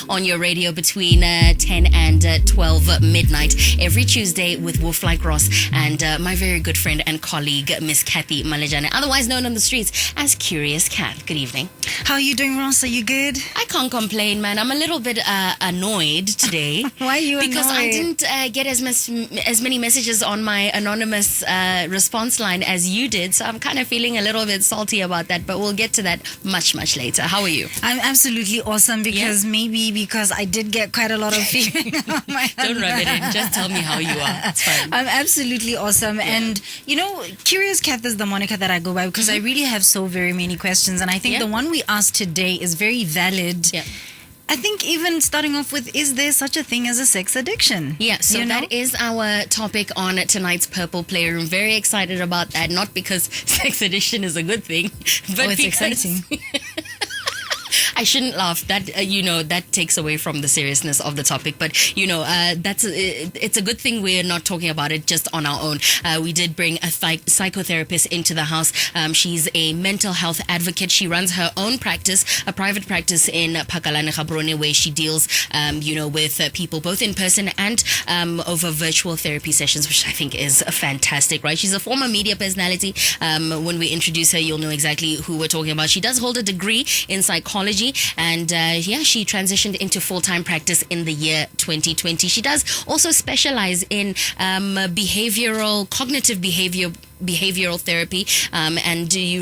on your radio between 10 and 12 midnight every Tuesday with WolfLikeRoss and my very good friend and colleague, Miss Cathy Malejane, otherwise known on the streets as Curious Cat. Good evening. How are you doing, Ross? Are you good? I can't complain, man. I'm a little bit annoyed today. Why are you annoyed? Because I didn't get as many messages on my anonymous response line as you did, so I'm kind of feeling a little bit salty about that, but we'll get to that much later. How are you? I'm absolutely awesome because I did get quite a lot of feedback on my Don't rub it in. Just tell me how you are. It's fine. I'm absolutely awesome. Yeah. And, Curious Cat is the moniker that I go by because I really have so very many questions. And I think the one we asked today is very valid. Yeah. I think even starting off with, is there such a thing as a sex addiction? Yeah, so that is our topic on tonight's Purple Playroom. Very excited about that, not because sex addiction is a good thing, but it's exciting. I shouldn't laugh. That that takes away from the seriousness of the topic. But it's a good thing we're not talking about it just on our own. We did bring a psychotherapist into the house. She's a mental health advocate. She runs her own practice, a private practice in Pakalane Gaborone, where she deals, with people both in person and over virtual therapy sessions, which I think is fantastic. Right? She's a former media personality. When we introduce her, you'll know exactly who we're talking about. She does hold a degree in psychology. And she transitioned into full-time practice in the year 2020. She does also specialize in cognitive behavioral therapy,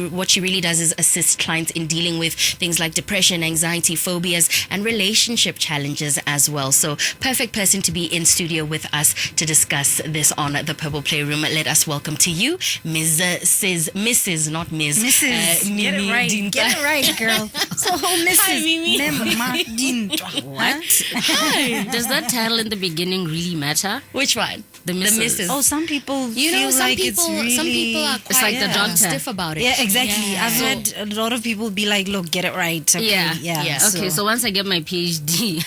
what she really does is assist clients in dealing with things like depression, anxiety, phobias, and relationship challenges as well. So perfect person to be in studio with us to discuss this on the Purple Playroom. Let us welcome to you Mrs. Get it right. Dintwa. Get it right, girl. So Mrs. Hi, Mimi. Dintwa. What? Hi. Does that title in the beginning really matter? Which one? The Mrs. Oh, some people feel some like people, it's really... some people are quite It's like the doctor. stiff about it. Yeah, exactly. Yeah. I've heard a lot of people be like, look, get it right. Okay, Yeah. Okay, so once I get my PhD,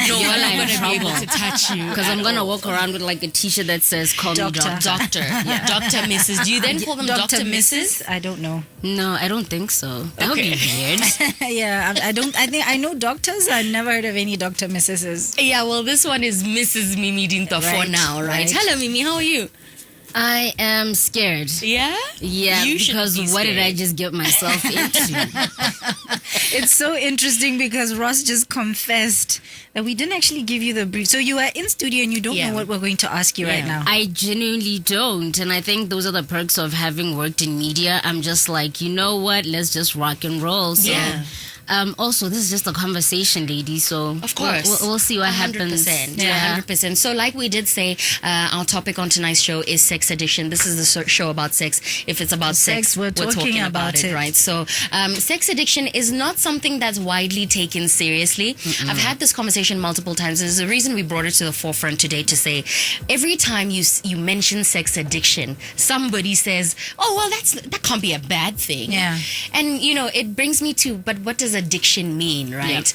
No, you're I'm not in going to be trouble. able to touch you. Because I'm going to walk around with like a t-shirt that says, call Doctor. me doctor. Doctor. Yeah. Dr. Mrs. Do you then call them Dr. Mrs.? I don't know. No, I don't think so. That would be weird. Yeah, I think I know doctors. I've never heard of any Dr. Mrs. Yeah, well, this one is Mrs. Mimi Dintwa for Right, now, right? right. Hello, Mimi. How are you? I am scared. Yeah? Yeah, You should because be what did I scared. just get myself into? It's so interesting because Ross just confessed that we didn't actually give you the brief. So you are in studio and you don't know what we're going to ask you right now. I genuinely don't. And I think those are the perks of having worked in media. I'm just like, you know what? Let's just rock and roll. So, also, this is just a conversation, lady. So Of course. we'll see what happens. 100%. Yeah, 100%. So like we did say, our topic on tonight's show is sex addiction. This is the show about sex. If it's about sex, we're talking about it. right? So sex addiction is not something that's widely taken seriously. I've had this conversation multiple times. There's a reason we brought it to the forefront today to say every time you mention sex addiction, somebody says, oh, well, that can't be a bad thing. Yeah. And, it brings me to, but what does addiction mean, right?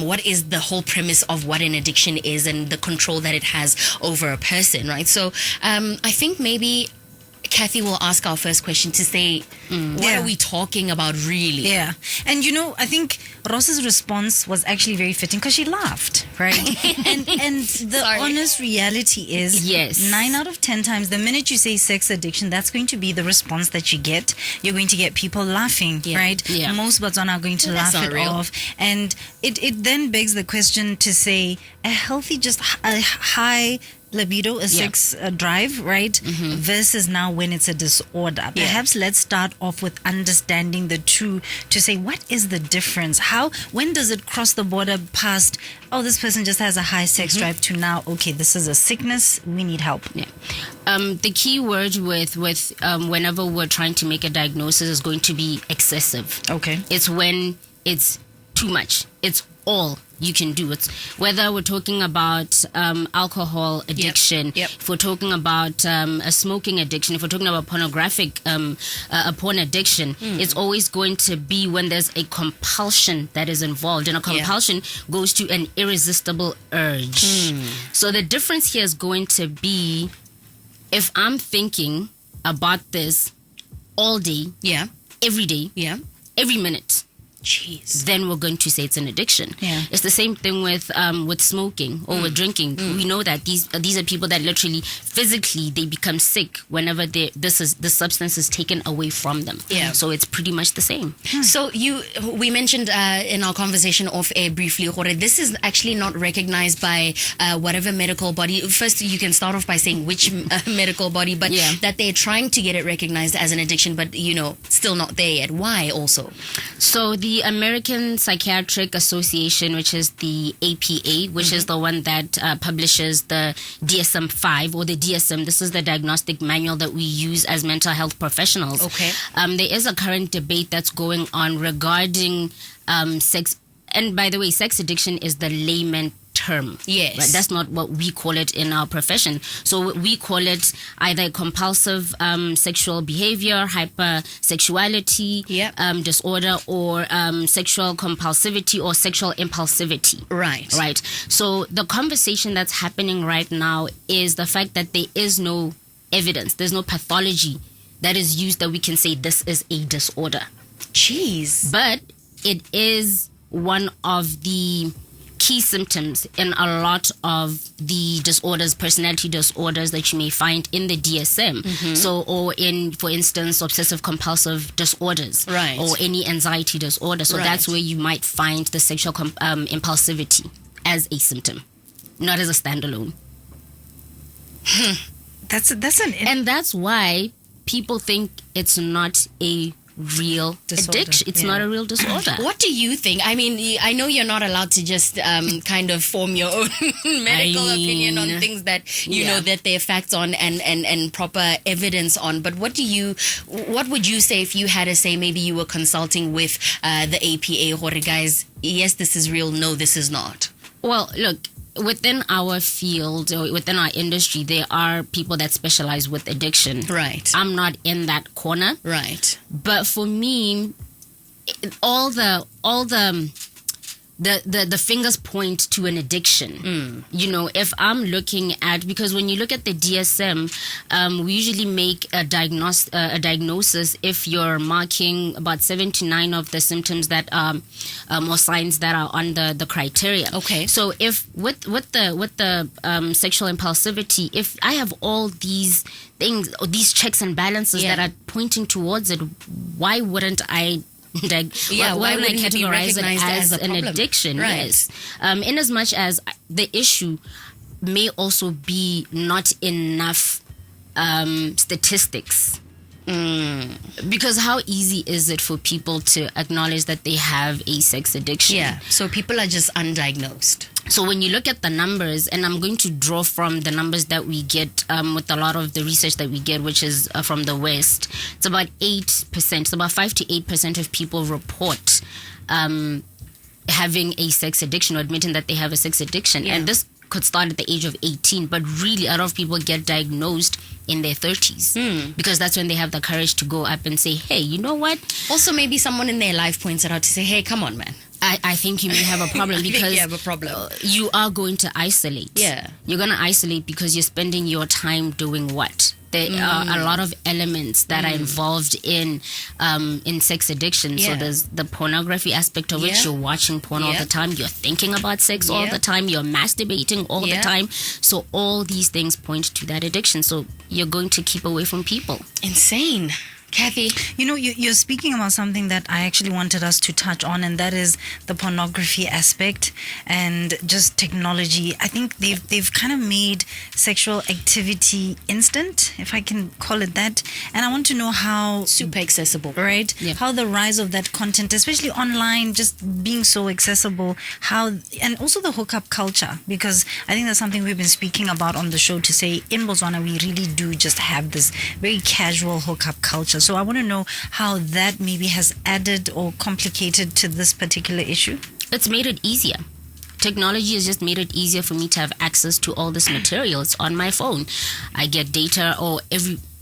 What is the whole premise of what an addiction is and the control that it has over a person, right? So I think maybe Cathy will ask our first question to say, what are we talking about really? Yeah. And I think Ross's response was actually very fitting because she laughed, right? and the honest reality is, 9 out of 10 times, the minute you say sex addiction, that's going to be the response that you get. You're going to get people laughing, right? Yeah. Most Botswana are going to laugh it off. And it then begs the question to say, a healthy, just a high libido, a sex drive, right? Versus now when it's a disorder. Perhaps let's start off with understanding the two to say, what is the difference? When does it cross the border past, oh, this person just has a high sex drive, to now, okay, this is a sickness, we need help. Yeah. The key word with whenever we're trying to make a diagnosis is going to be excessive. Okay. It's when it's too much. It's all you can do. It's whether we're talking about alcohol addiction, if we're talking about a smoking addiction, if we're talking about pornographic a porn addiction, it's always going to be when there's a compulsion that is involved, and a compulsion goes to an irresistible urge. So the difference here is going to be, if I'm thinking about this all day, every day, every minute, Jeez. then we're going to say it's an addiction. Yeah. It's the same thing with smoking or with drinking. We know that these are people that literally physically they become sick whenever the substance is taken away from them. Yeah. So it's pretty much the same. So we mentioned in our conversation off air briefly, Jorge, this is actually not recognized by whatever medical body. First, you can start off by saying which medical body, but that they're trying to get it recognized as an addiction, but still not there yet. Why also? So the American Psychiatric Association, which is the APA, which is the one that publishes the DSM-5 or the DSM. This is the diagnostic manual that we use as mental health professionals. Okay. There is a current debate that's going on regarding sex. And by the way, sex addiction is the layman term. Yes. Right? That's not what we call it in our profession. So we call it either compulsive sexual behavior, hypersexuality disorder, or sexual compulsivity or sexual impulsivity. Right. Right. So the conversation that's happening right now is the fact that there is no evidence, there's no pathology that is used that we can say this is a disorder. Jeez. But it is one of the key symptoms in a lot of the disorders, personality disorders that you may find in the DSM. So, or in, for instance, obsessive compulsive disorders, right, or any anxiety disorder. So that's where you might find the sexual impulsivity as a symptom, not as a standalone. And that's why people think it's not a real addiction. It's not a real disorder. What do you think? I mean, I know you're not allowed to just kind of form your own medical opinion on things that you know that there are facts on and proper evidence on. But what would you say if you had to say maybe you were consulting with the APA, or guys, yes, this is real, no, this is not? Well, look, within our field or within our industry, there are people that specialize with addiction. Right. I'm not in that corner. Right. But for me, all the fingers point to an addiction. If I'm looking at, because when you look at the DSM, we usually make a diagnosis if you're marking about 7 to 9 of the symptoms that or signs that are on the criteria. Okay. So if with the sexual impulsivity, if I have all these things or these checks and balances that are pointing towards it, why wouldn't I? Why would I categorize it as an addiction? Right. Yes. In as much as the issue may also be not enough statistics. Because how easy is it for people to acknowledge that they have a sex addiction? Yeah. So people are just undiagnosed. So when you look at the numbers, and I'm going to draw from the numbers that we get with a lot of the research that we get, which is from the West, it's about 8%. It's about 5 to 8% of people report having a sex addiction or admitting that they have a sex addiction. Yeah. And this could start at the age of 18, but really a lot of people get diagnosed in their 30s because that's when they have the courage to go up and say, hey, you know what? Also, maybe someone in their life points it out to say, hey, come on, man. I think you may have a problem because you have a problem. You are going to isolate. Yeah. You're going to isolate because you're spending your time doing what? There are a lot of elements that are involved in sex addiction. Yeah. So there's the pornography aspect of it. You're watching porn all the time. You're thinking about sex all the time. You're masturbating all the time. So all these things point to that addiction. So you're going to keep away from people. Insane. Cathy? You're speaking about something that I actually wanted us to touch on, and that is the pornography aspect and just technology. I think they've kind of made sexual activity instant, if I can call it that. And I want to know how... Super accessible. Right? Yeah. How the rise of that content, especially online, just being so accessible, and also the hookup culture, because I think that's something we've been speaking about on the show, to say in Botswana, we really do just have this very casual hookup culture. So I want to know how that maybe has added or complicated to this particular issue. It's made it easier. Technology has just made it easier for me to have access to all this material. It's on my phone. I get data, or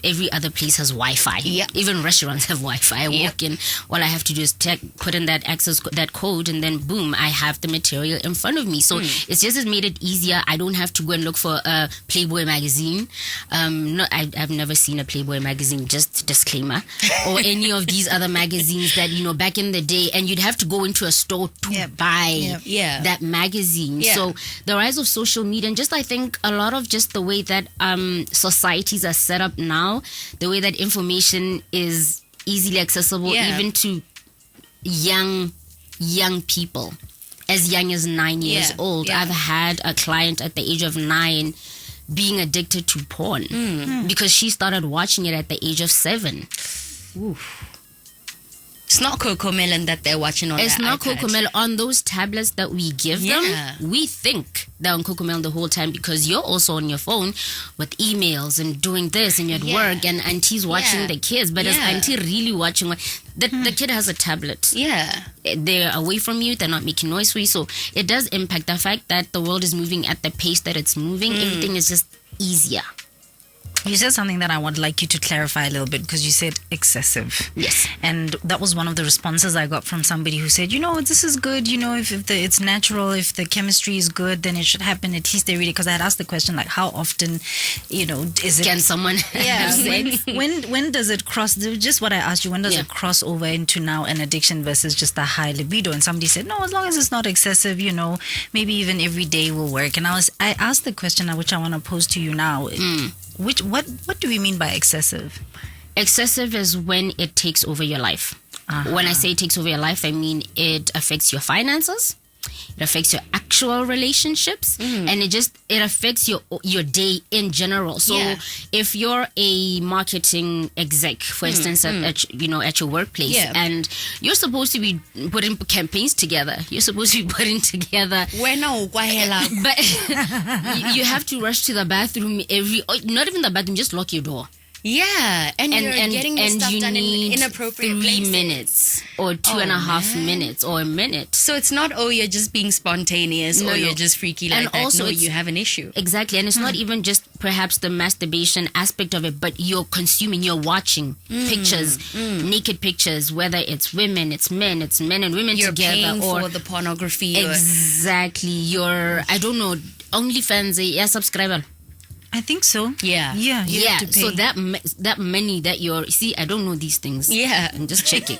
every other place has Wi-Fi. Yep. Even restaurants have Wi-Fi. I walk in, all I have to do is put in that that code, and then boom, I have the material in front of me. So it's just made it easier. I don't have to go and look for a Playboy magazine. I've never seen a Playboy magazine, just disclaimer, or any of these other magazines that, back in the day, and you'd have to go into a store to buy that magazine. So the rise of social media, and just I think a lot of just the way that societies are set up now, the way that information is easily accessible even to young people, as young as 9 years old. I've had a client at the age of 9 being addicted to porn because she started watching it at the age of 7. Oof. It's not Cocomelon that they're watching on. It's not Cocomelon on those tablets that we give them. We think they're on Cocomelon the whole time because you're also on your phone with emails and doing this, and you're at work, and auntie's watching the kids. But is auntie really watching? The kid has a tablet. They're away from you. They're not making noise for you. So it does impact the fact that the world is moving at the pace that it's moving. Everything is just easier. You said something that I would like you to clarify a little bit, because you said excessive. Yes. And that was one of the responses I got from somebody who said, this is good, if it's natural, if the chemistry is good, then it should happen. At least they read it. Because I had asked the question, like, how often, is it... Can someone have sex? When does it cross, just what I asked you, when does it cross over into now an addiction versus just a high libido? And somebody said, no, as long as it's not excessive, maybe even every day will work. And I asked the question, which I want to pose to you now. What do we mean by excessive? Excessive is when it takes over your life. When I say it takes over your life, I mean it affects your finances, it affects your actual relationships, and it affects your day in general. So if you're a marketing exec, for instance, at your workplace, and you're supposed to be putting campaigns together, you're supposed to be putting together, but you have to rush to the bathroom not even the bathroom, just lock your door. And you're getting the stuff done in inappropriate 3 places. minutes or 2.5 minutes or a minute. So it's not, you're just being spontaneous, or you're just freaky like that. Also, you have an issue. Exactly. And it's not even just perhaps the masturbation aspect of it, but you're watching pictures, naked pictures, whether it's women, it's men and women you're together. Paying for the pornography. Exactly. I don't know, OnlyFans, subscriber. I think so. Yeah. You have to pay. So that money that I don't know these things. I'm just checking.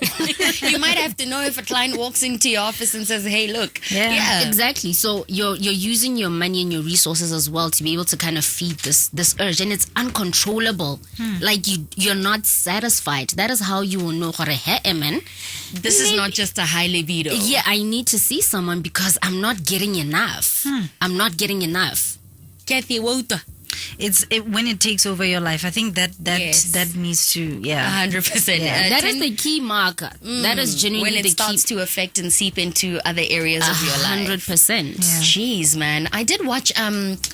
You might have to know if a client walks into your office and says, "Hey, look." Exactly. So you're using your money and your resources as well to be able to kind of feed this urge, and it's uncontrollable. Like you're not satisfied. That is how you will know, man. This is not just a high libido. I need to see someone because I'm not getting enough. I'm not getting enough. Cathy, when it takes over your life. I think that needs to 100%. That is the key marker. That is genuinely when it starts to affect and seep into other areas of your life. 100%. Jeez, man. I did watch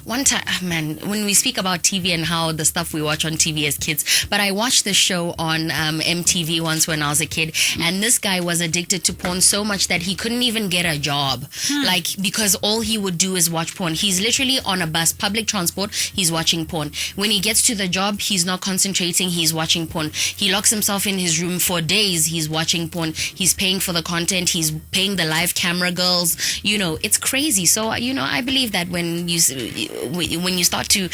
one time, when we speak about TV and how the stuff we watch on TV as kids, but I watched this show on MTV once when I was a kid, and this guy was addicted to porn so much that he couldn't even get a job, because all he would do is watch porn. He's literally on a bus, public transport, he's watching porn. When he gets to the job, he's not concentrating, he's watching porn. He locks himself in his room for days, he's watching porn. He's paying for the content, he's paying the live camera girls. It's crazy. So, I believe that when you start to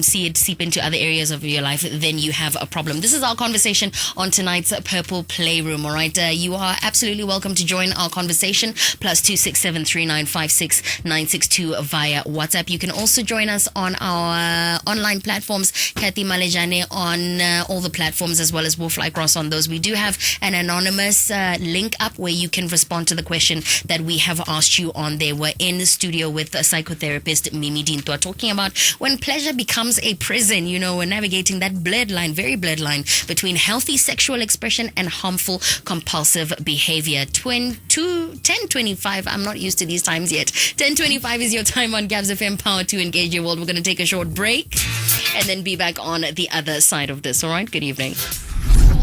see it seep into other areas of your life, then you have a problem. This is our conversation on tonight's Purple Playroom, all right? You are absolutely welcome to join our conversation, +267 3956 962 via WhatsApp. You can also join us on our online platforms, Cathy Malejane on all the platforms, as well as WolfLikeRoss on those. We do have an anonymous link up where you can respond to the question that we have asked you on there. We're in the studio with a psychotherapist, Mimi Dintwa, talking about when pleasure becomes a prison. We're navigating that very blurred line between healthy sexual expression and harmful compulsive behavior. 10:25, I'm not used to these times yet. 10:25 is your time on Gabs FM, Power to Engage Your World. We're going to take a short break and then be back on the other side of this. All right, good evening.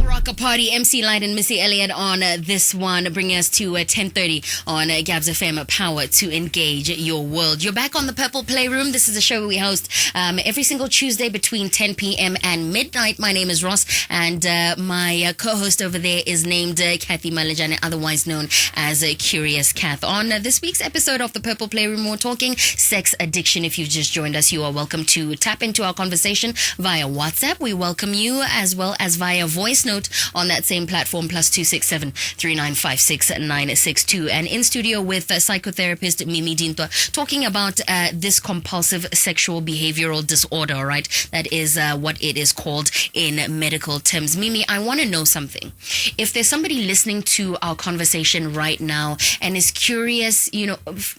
Rock a party. MC Light and Missy Elliott on this one, bringing us to 10:30 on Gabs FM. Power to engage your world. You're back on the Purple Playroom. This is a show we host every single Tuesday between 10 p.m. and midnight. My name is Ross, and my co-host over there is named Cathy Malejane, otherwise known as Curious Cath. On this week's episode of the Purple Playroom, we're talking sex addiction. If you've just joined us, you are welcome to tap into our conversation via WhatsApp. We welcome you as well as via voice note on that same platform, +267 3956 962. And in studio with psychotherapist Mimi Dintwa, talking about this compulsive sexual behavioural disorder, right? That is what it is called in medical terms. Mimi, I want to know something. If there's somebody listening to our conversation right now and is curious,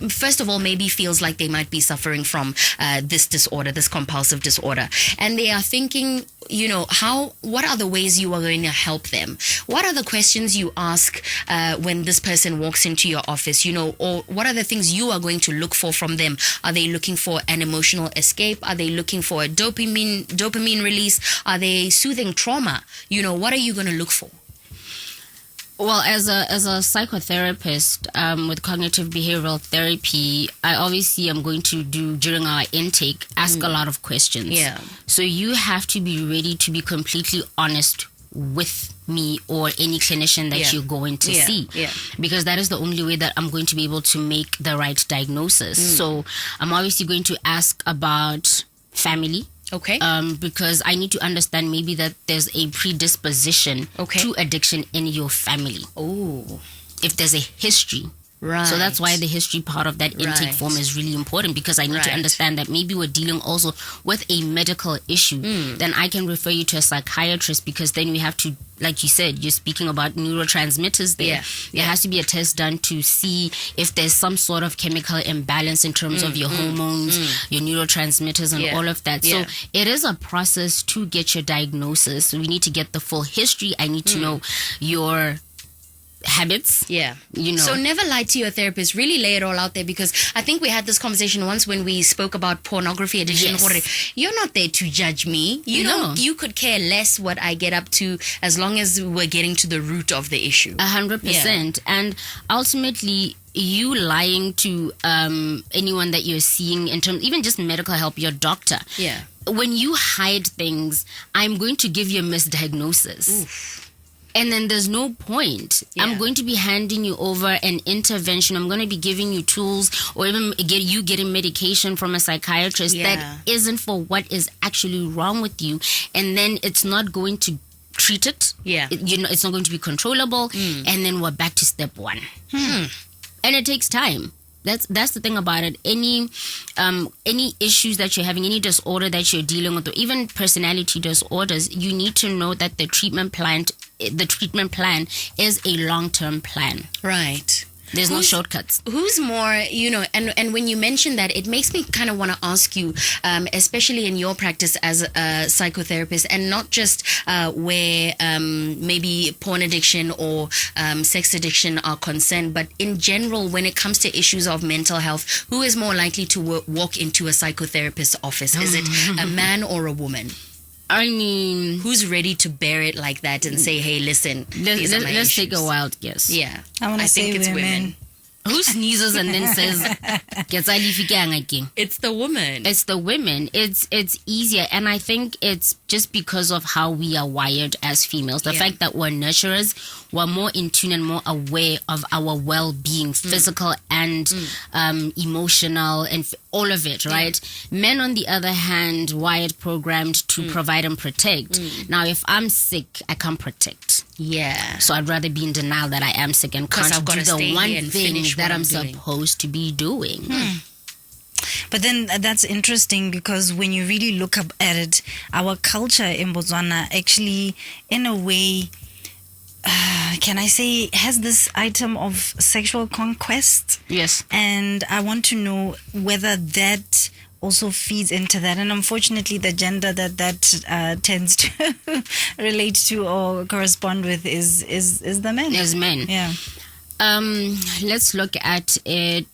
first of all, maybe feels like they might be suffering from this disorder, this compulsive disorder, and they are thinking, what are the ways you are going to help them? What are the questions you ask when this person walks into your office, or what are the things you are going to look for from them? Are they looking for an emotional escape? Are they looking for a dopamine release? Are they soothing trauma? What are you going to look for? Well, as a psychotherapist with cognitive behavioral therapy, I obviously am going to do, during our intake, ask a lot of questions. Yeah. So you have to be ready to be completely honest with me or any clinician that you're going to see. Yeah. Because that is the only way that I'm going to be able to make the right diagnosis. So I'm obviously going to ask about family. Okay. Because I need to understand maybe that there's a predisposition to addiction in your family. Oh. If there's a history. Right. So that's why the history part of that intake form is really important, because I need to understand that maybe we're dealing also with a medical issue. Then I can refer you to a psychiatrist, because then we have to, like you said, you're speaking about neurotransmitters there. Yeah. There has to be a test done to see if there's some sort of chemical imbalance in terms of your hormones, your neurotransmitters and all of that. So it is a process to get your diagnosis. We need to get the full history. I need to know your habits. So never lie to your therapist. Really lay it all out there, because I think we had this conversation once when we spoke about pornography addiction. You're not there to judge me. You could care less what I get up to, as long as we're getting to the root of the issue. 100%. And ultimately, you lying to anyone that you're seeing in terms, even just medical help, your doctor. When you hide things, I'm going to give you a misdiagnosis. Oof. And then there's no point. I'm going to be handing you over an intervention. I'm going to be giving you tools, or even getting medication from a psychiatrist that isn't for what is actually wrong with you. And then it's not going to treat it. It's not going to be controllable. And then we're back to step one. And it takes time. That's the thing about it. Any issues that you're having, any disorder that you're dealing with, or even personality disorders, you need to know that the treatment plan is a long-term plan. Right. There's no shortcuts. Who's more, and when you mention that, it makes me kind of want to ask you, especially in your practice as a psychotherapist, and not just where maybe porn addiction or sex addiction are concerned, but in general, when it comes to issues of mental health, who is more likely to walk into a psychotherapist's office? Is it a man or a woman? I mean, who's ready to bear it like that and say, hey, listen, let's take a wild guess. I think it's women. Who sneezes and then says, it's the woman. It's the women. It's easier. And I think it's just because of how we are wired as females. The fact that we're nurturers, we're more in tune and more aware of our well-being, physical and emotional, and all of it, right? Men, on the other hand, wired, programmed to provide and protect. Now, if I'm sick, I can't protect. So I'd rather be in denial that I am sick and can't do the one thing that I'm supposed to be doing. But then that's interesting, because when you really look up at it, our culture in Botswana actually, in a way, can I say, has this item of sexual conquest. Yes. And I want to know whether that also feeds into that. And unfortunately, the gender that tends to relate to or correspond with is the men. Is men. Yeah. Let's look at it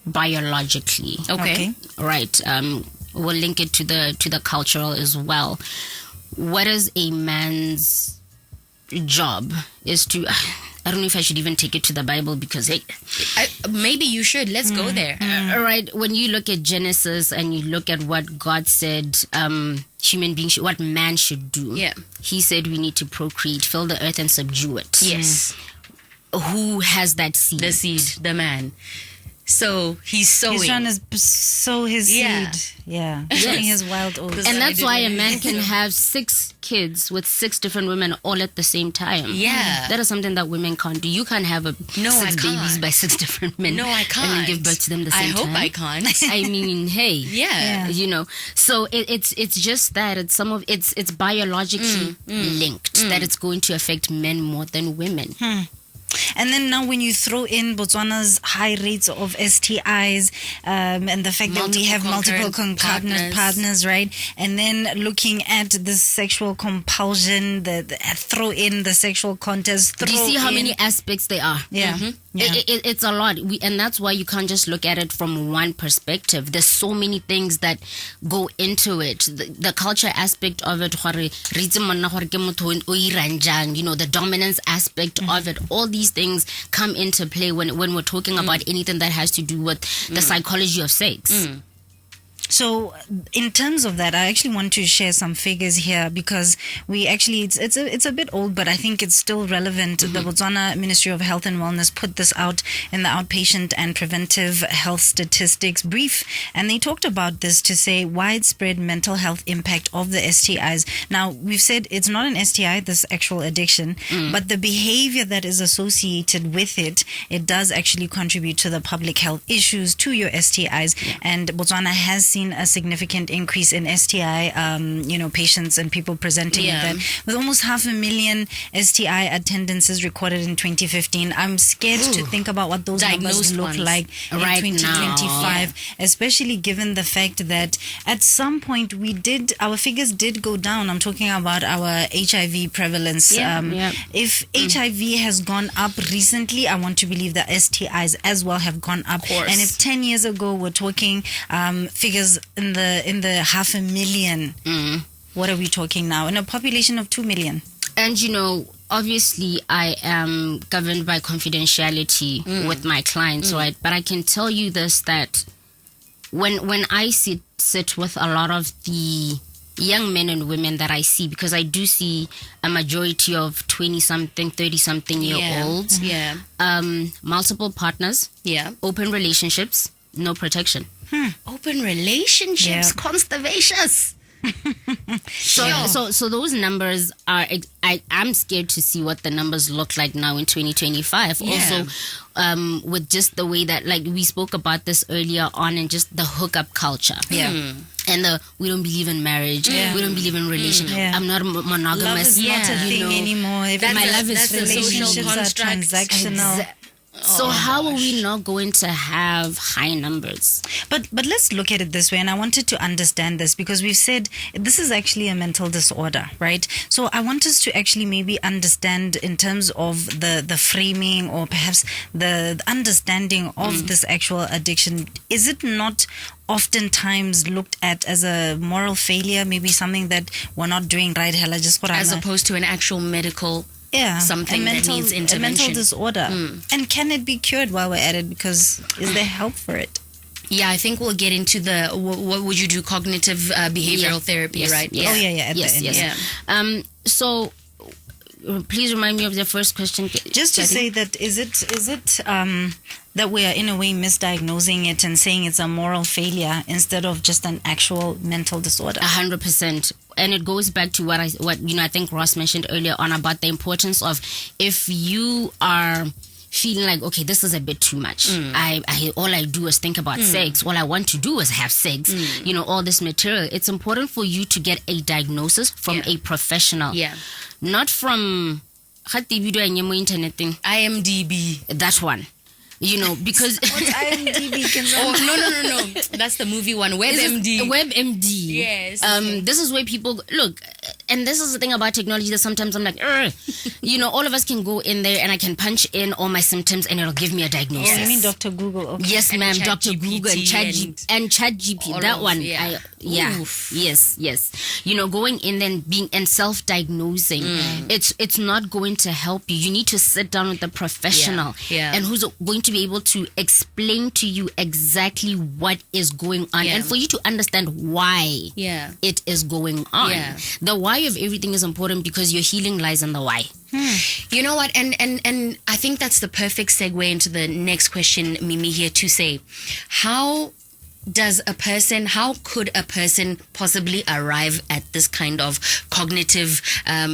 biologically. Okay. Right. We'll link it to the cultural as well. What is a man's job is to, I don't know if I should even take it to the Bible because, hey, maybe you should. Let's go there. Right. When you look at Genesis and you look at what God said, human beings, what man should do. Yeah. He said we need to procreate, fill the earth and subdue it. Yes. Who has that seed? The seed, the man. So he's sowing. He's trying to sow his seed. Yeah. Sowing his wild oats. And that's why a man can have 6 kids with 6 different women all at the same time. Yeah. That is something that women can't do. You can't have 6 babies by 6 different men. No, I can't. And then give birth to them the same time. I hope I can't. I mean, hey. Yeah. You know. So it's just that it's biologically linked that it's going to affect men more than women. And then now when you throw in Botswana's high rates of STIs and the fact that we have multiple concurrent partners, right? And then looking at the sexual compulsion, throw in the sexual contest. Do you see how many aspects there are? Yeah. Yeah. It's a lot. And that's why you can't just look at it from one perspective. There's so many things that go into it. The culture aspect of it, you know, the dominance aspect of it, all these things come into play when we're talking about anything that has to do with the psychology of sex. So in terms of that, I actually want to share some figures here because we actually, it's a bit old, but I think it's still relevant. The Botswana Ministry of Health and Wellness put this out in the outpatient and preventive health statistics brief. And they talked about this to say widespread mental health impact of the STIs. Now, we've said it's not an STI, this actual addiction, but the behavior that is associated with it does actually contribute to the public health issues, to your STIs. And Botswana has seen a significant increase in STI, patients and people presenting with that. With almost 500,000 STI attendances recorded in 2015. I'm scared to think about what those numbers look like in 2025, especially given the fact that at some point our figures did go down. I'm talking about our HIV prevalence. If HIV has gone up recently, I want to believe that STIs as well have gone up. And if 10 years ago we're talking figures in the 500,000, what are we talking now? In a population of 2 million. And you know, obviously I am governed by confidentiality with my clients, right? But I can tell you this, that when I sit with a lot of the young men and women that I see, because I do see a majority of 20-something, 30-something year olds, multiple partners, open relationships, no protection. Open relationships, conservations. So those numbers are, I'm scared to see what the numbers look like now in 2025. Also, with just the way that, like we spoke about this earlier on, and just the hookup culture. And we don't believe in marriage. We don't believe in relationship. I'm not monogamous. Love is not a thing anymore. My love is relationships are transactional. So how are we not going to have high numbers? But let's look at it this way, and I wanted to understand this because we've said this is actually a mental disorder, right? So I want us to actually maybe understand in terms of the framing, or perhaps the understanding of this actual addiction. Is it not oftentimes looked at as a moral failure, maybe something that we're not doing right, as opposed to an actual medical something that needs intervention? A mental disorder. And can it be cured while we're at it? Because is there help for it? Yeah, I think we'll get into what would you do, cognitive behavioral therapy, right? Yes. So please remind me of the first question. Just to say that is it that we are in a way misdiagnosing it and saying it's a moral failure instead of just an actual mental disorder? 100%. And it goes back to what I think Ross mentioned earlier on about the importance of, if you are feeling like, okay, this is a bit too much. All I do is think about sex. All I want to do is have sex. You know, all this material. It's important for you to get a diagnosis from a professional. Not from IMDb. That one. You know, because what's IMDb? No. That's the movie one. WebMD. WebMD. Yes. This is where people look. and this is the thing about technology that sometimes I'm like, you know, all of us can go in there and I can punch in all my symptoms and it'll give me a diagnosis. Oh, you mean Dr. Google? Okay. Yes, And ma'am, Chat Dr. Google and ChatGPT. That one. Yes. You know, going in and being and self-diagnosing, it's not going to help you. You need to sit down with a professional and who's going to be able to explain to you exactly what is going on and for you to understand why it is going on. The why of everything is important because your healing lies in the why. You know what? And I think that's the perfect segue into the next question, Mimi, here to say, how could a person possibly arrive at this kind of cognitive,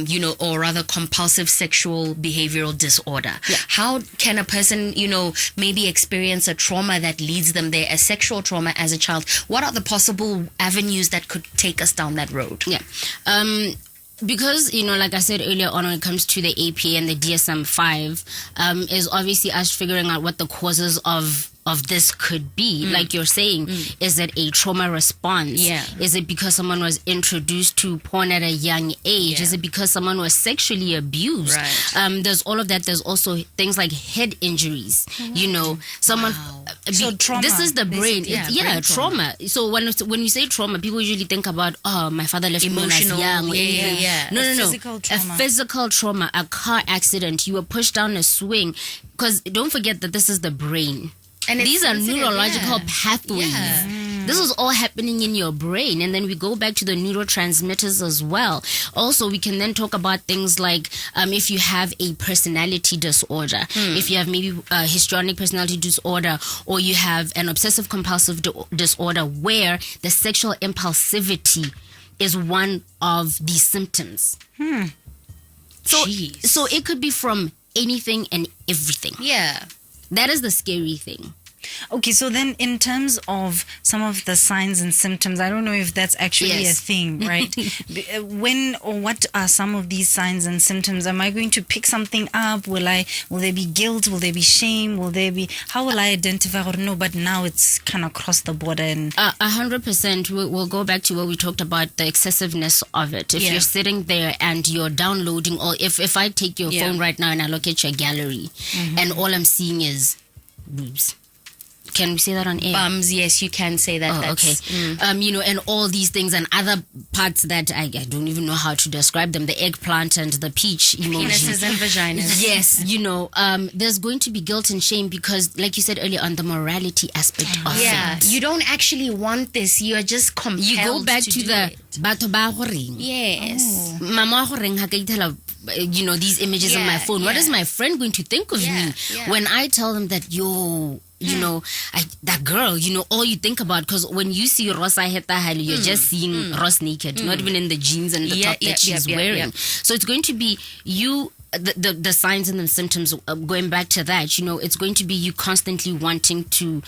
you know, or rather compulsive sexual behavioral disorder? How can a person, you know, maybe experience a trauma that leads them there, a sexual trauma as a child? What are the possible avenues that could take us down that road? Because, you know, like I said earlier on, when it comes to the APA and the DSM-5, is obviously us figuring out what the causes of this could be. Like you're saying, is it a trauma response? Is it because someone was introduced to porn at a young age? Is it because someone was sexually abused? There's all of that. There's also things like head injuries. You know, someone. So trauma. This is the brain. Brain trauma. So when you say trauma, people usually think about, oh, my father left me when I was young. No. Physical trauma. A physical trauma, a car accident. You were pushed down a swing. Because don't forget that this is the brain. And these are neurological pathways. This is all happening in your brain. And then we go back to the neurotransmitters as well. Also, we can then talk about things like if you have a personality disorder, if you have maybe a histrionic personality disorder, or you have an obsessive compulsive disorder where the sexual impulsivity is one of the symptoms. So it could be from anything and everything. That is the scary thing. Okay, so then in terms of some of the signs and symptoms, I don't know if that's actually a thing, right? When or what are some of these signs and symptoms? Am I going to pick something up? Will there be guilt? Will there be shame? How will I identify or no, but now it's kind of crossed the border? And 100%. We'll go back to what we talked about, the excessiveness of it. If you're sitting there and you're downloading, or if I take your phone right now and I look at your gallery and all I'm seeing is boobs. Can we say that on air? Bums, yes, you can say that. Oh, okay. You know, and all these things and other parts that I don't even know how to describe them. The eggplant and the peach emoji. Penises and vaginas. Yes, you know, there's going to be guilt and shame because, like you said earlier, on the morality aspect of it. You don't actually want this. You are just compelled. You go back to the batho ba go reng. Yes. Mama go reng ha ka itela, you know, these images on my phone. What is my friend going to think of me when I tell them that, you know, that girl, you know, all you think about, because when you see Ross Aheta, you're just seeing Ross naked, not even in the jeans and the top that she's wearing. So it's going to be the signs and the symptoms, going back to that, you know, it's going to be you constantly wanting to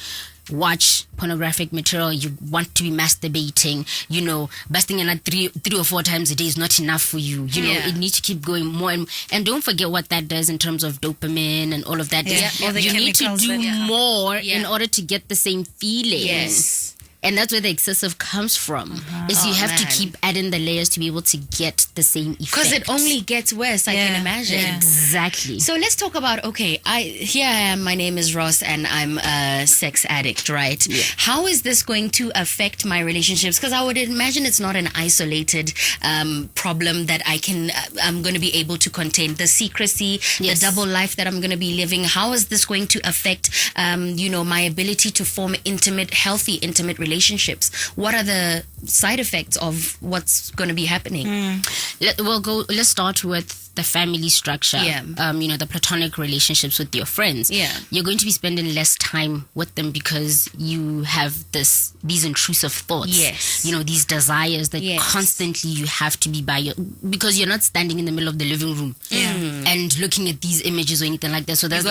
watch pornographic material, you want to be masturbating, you know, busting in 3 or 4 times a day is not enough for you. You know, it needs to keep going more. And don't forget what that does in terms of dopamine and all of that. You need to do more in order to get the same feeling. And that's where the excessive comes from. Is you have to keep adding the layers to be able to get the same effect. Because it only gets worse, I can imagine. Exactly. So let's talk about, here I am, my name is Ross, and I'm a sex addict, right? How is this going to affect my relationships? Because I would imagine it's not an isolated problem that I'm going to be able to contain. The secrecy, the double life that I'm going to be living, how is this going to affect, you know, my ability to form healthy, intimate relationships? What are the side effects of what's going to be happening? Let's start with the family structure. You know, the platonic relationships with your friends. You're going to be spending less time with them because you have these intrusive thoughts. You know, these desires that constantly you have to be because you're not standing in the middle of the living room and looking at these images or anything like that. So there's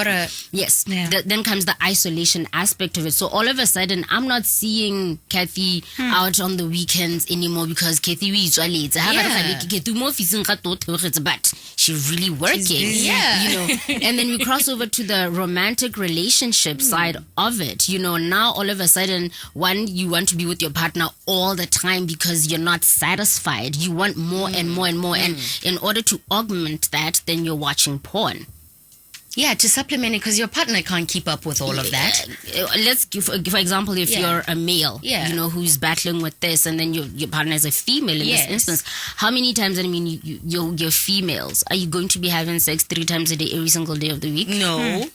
then comes the isolation aspect of it. So all of a sudden, I'm not seeing Cathy out on the weekends anymore because Cathy is but she's really working. And then we cross over to the romantic relationship side of it. Now all of a sudden, one, you want to be with your partner all the time because you're not satisfied. You want more and more and more. And in order to augment that, then you're watching porn. Yeah, to supplement it, because your partner can't keep up with all of that. Let's give, for example, if you're a male, who's battling with this, and then your partner is a female in this instance, how many times, you're females, are you going to be having sex 3 times a day, every single day of the week? No.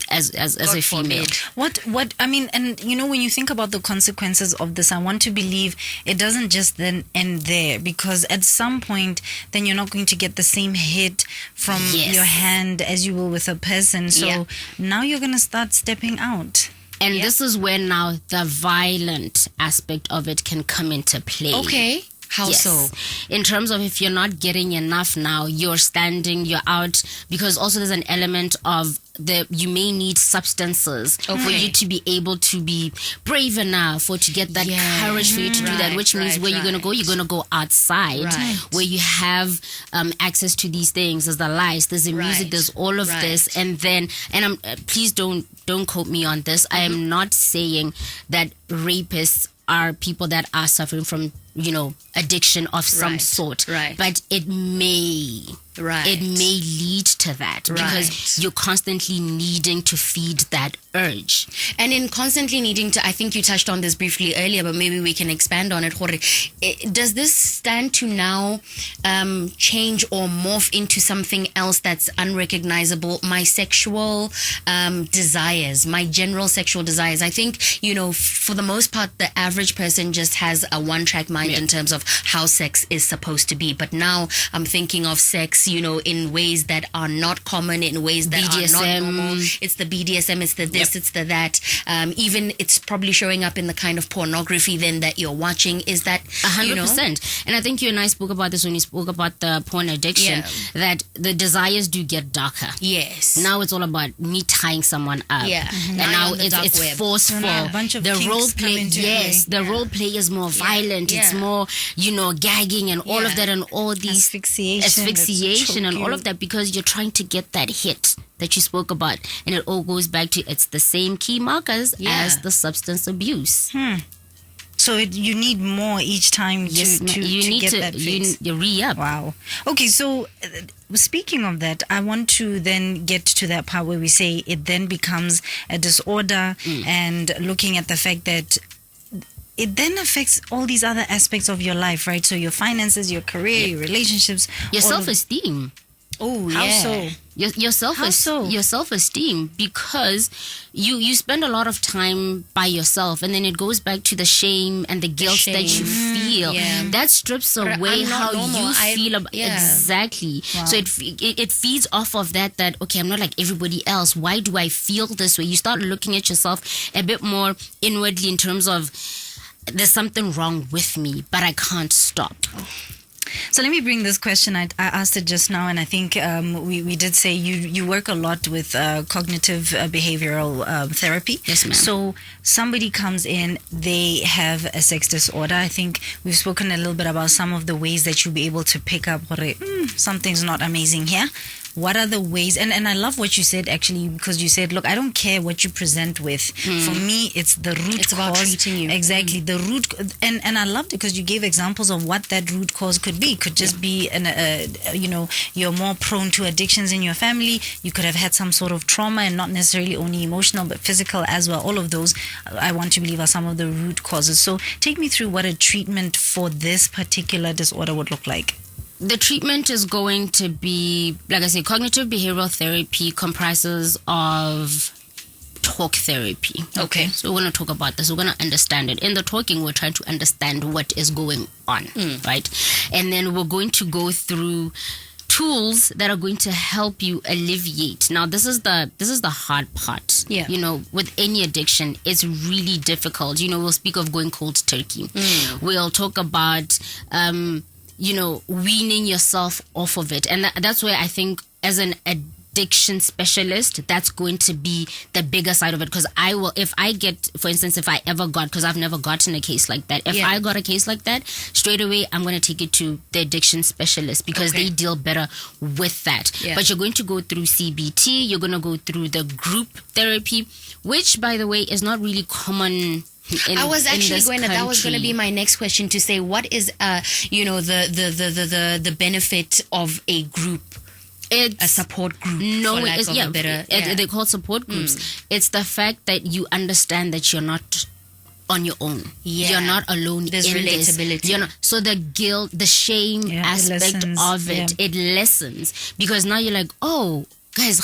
As a female. What and when you think about the consequences of this, I want to believe it doesn't just then end there, because at some point then you're not going to get the same hit from your hand as you will with a person. So now you're going to start stepping out. And this is where now the violent aspect of it can come into play. Okay. How so? In terms of if you're not getting enough now, you're standing, you're out, because also there's an element of you may need substances for you to be able to be brave enough or to get that courage for you to do that, which means where you're going to go, you're going to go outside where you have access to these things. There's the lights, there's the music, there's all of this. And I'm please don't quote me on this. I am not saying that rapists are people that are suffering from addiction of some sort, but it may lead to that because you're constantly needing to feed that urge. And in constantly needing to, I think you touched on this briefly earlier, but maybe we can expand on it. Does this stand to now change or morph into something else that's unrecognizable? My sexual desires, my general sexual desires. I think, for the most part, the average person just has a one-track mind in terms of how sex is supposed to be. But now I'm thinking of sex, in ways that are not common, in ways that BDSM. are not normal. It's the BDSM, it's the this, it's the that. Even it's probably showing up in the kind of pornography then that you're watching. Is that 100%? And I think you and I spoke about this when you spoke about the porn addiction, that the desires do get darker. Yes. Now it's all about me tying someone up. Yeah. And now it's forceful. A bunch of the role play, the role play is more violent. Yeah. It's more, gagging and all of that, and all these asphyxiation and all of that, because you're trying to get that hit that you spoke about, and it all goes back to it's the same key markers as the substance abuse. So you need more each time to get that fix. You re-up. Wow. Okay, so speaking of that, I want to then get to that part where we say it then becomes a disorder, and looking at the fact that it then affects all these other aspects of your life, right? So your finances, your career, your relationships, your self-esteem. Oh, How so? Your self-esteem, because you spend a lot of time by yourself, and then it goes back to the shame and the guilt that you feel. That strips away how you feel about exactly. Wow. So it feeds off of that okay, I'm not like everybody else. Why do I feel this way? You start looking at yourself a bit more inwardly in terms of there's something wrong with me, but I can't stop. So let me bring this question. I asked it just now, and I think we did say you work a lot with cognitive behavioral therapy. Yes, ma'am. So somebody comes in, they have a sex disorder. I think we've spoken a little bit about some of the ways that you'll be able to pick up something's not amazing here. What are the ways? And I love what you said, actually, because you said, look, I don't care what you present with. For me, it's the root cause. It's about treating you. Exactly. The root. And I loved it because you gave examples of what that root cause could be. It could just be, you're more prone to addictions in your family. You could have had some sort of trauma, and not necessarily only emotional, but physical as well. All of those, I want to believe, are some of the root causes. So take me through what a treatment for this particular disorder would look like. The treatment is going to be, like I say, cognitive behavioral therapy comprises of talk therapy. Okay. So we're going to talk about this. We're going to understand it. In the talking, we're trying to understand what is going on, right? And then we're going to go through tools that are going to help you alleviate. Now, this is the hard part. Yeah. With any addiction, it's really difficult. We'll speak of going cold turkey. We'll talk about weaning yourself off of it. And that's where I think as an addiction specialist, that's going to be the bigger side of it. Because I will, if I get, for instance, if I ever got, because I've never gotten a case like that, if I got a case like that, straight away I'm going to take it to the addiction specialist, because they deal better with that. But you're going to go through CBT, you're going to go through the group therapy, which, by the way, is not really common. I was actually that was going to be my next question, to say, what is the benefit of a group? It's a support group. No, they're called support groups. It's the fact that you understand that you're not on your own. You're not alone. There's relatability. So the guilt, the shame aspect of it, it lessens, because now you're like, oh, guys,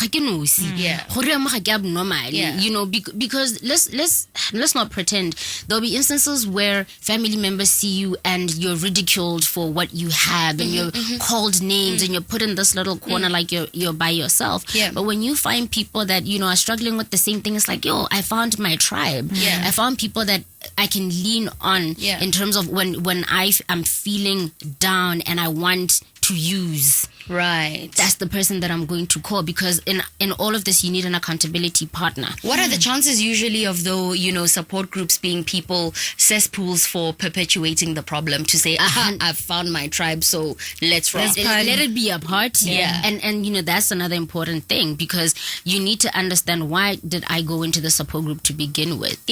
because let's not pretend. There'll be instances where family members see you and you're ridiculed for what you have, and you're called names, and you're put in this little corner like you're by yourself. But when you find people that are struggling with the same thing, it's like, yo, I found my tribe. I found people that I can lean on in terms of when I'm feeling down and I want to use. Right. That's the person that I'm going to call, because in all of this, you need an accountability partner. What are the chances usually of, though, support groups being people cesspools for perpetuating the problem, to say, I've found my tribe, so let's rock. Let it be a party. And that's another important thing, because you need to understand, why did I go into the support group to begin with?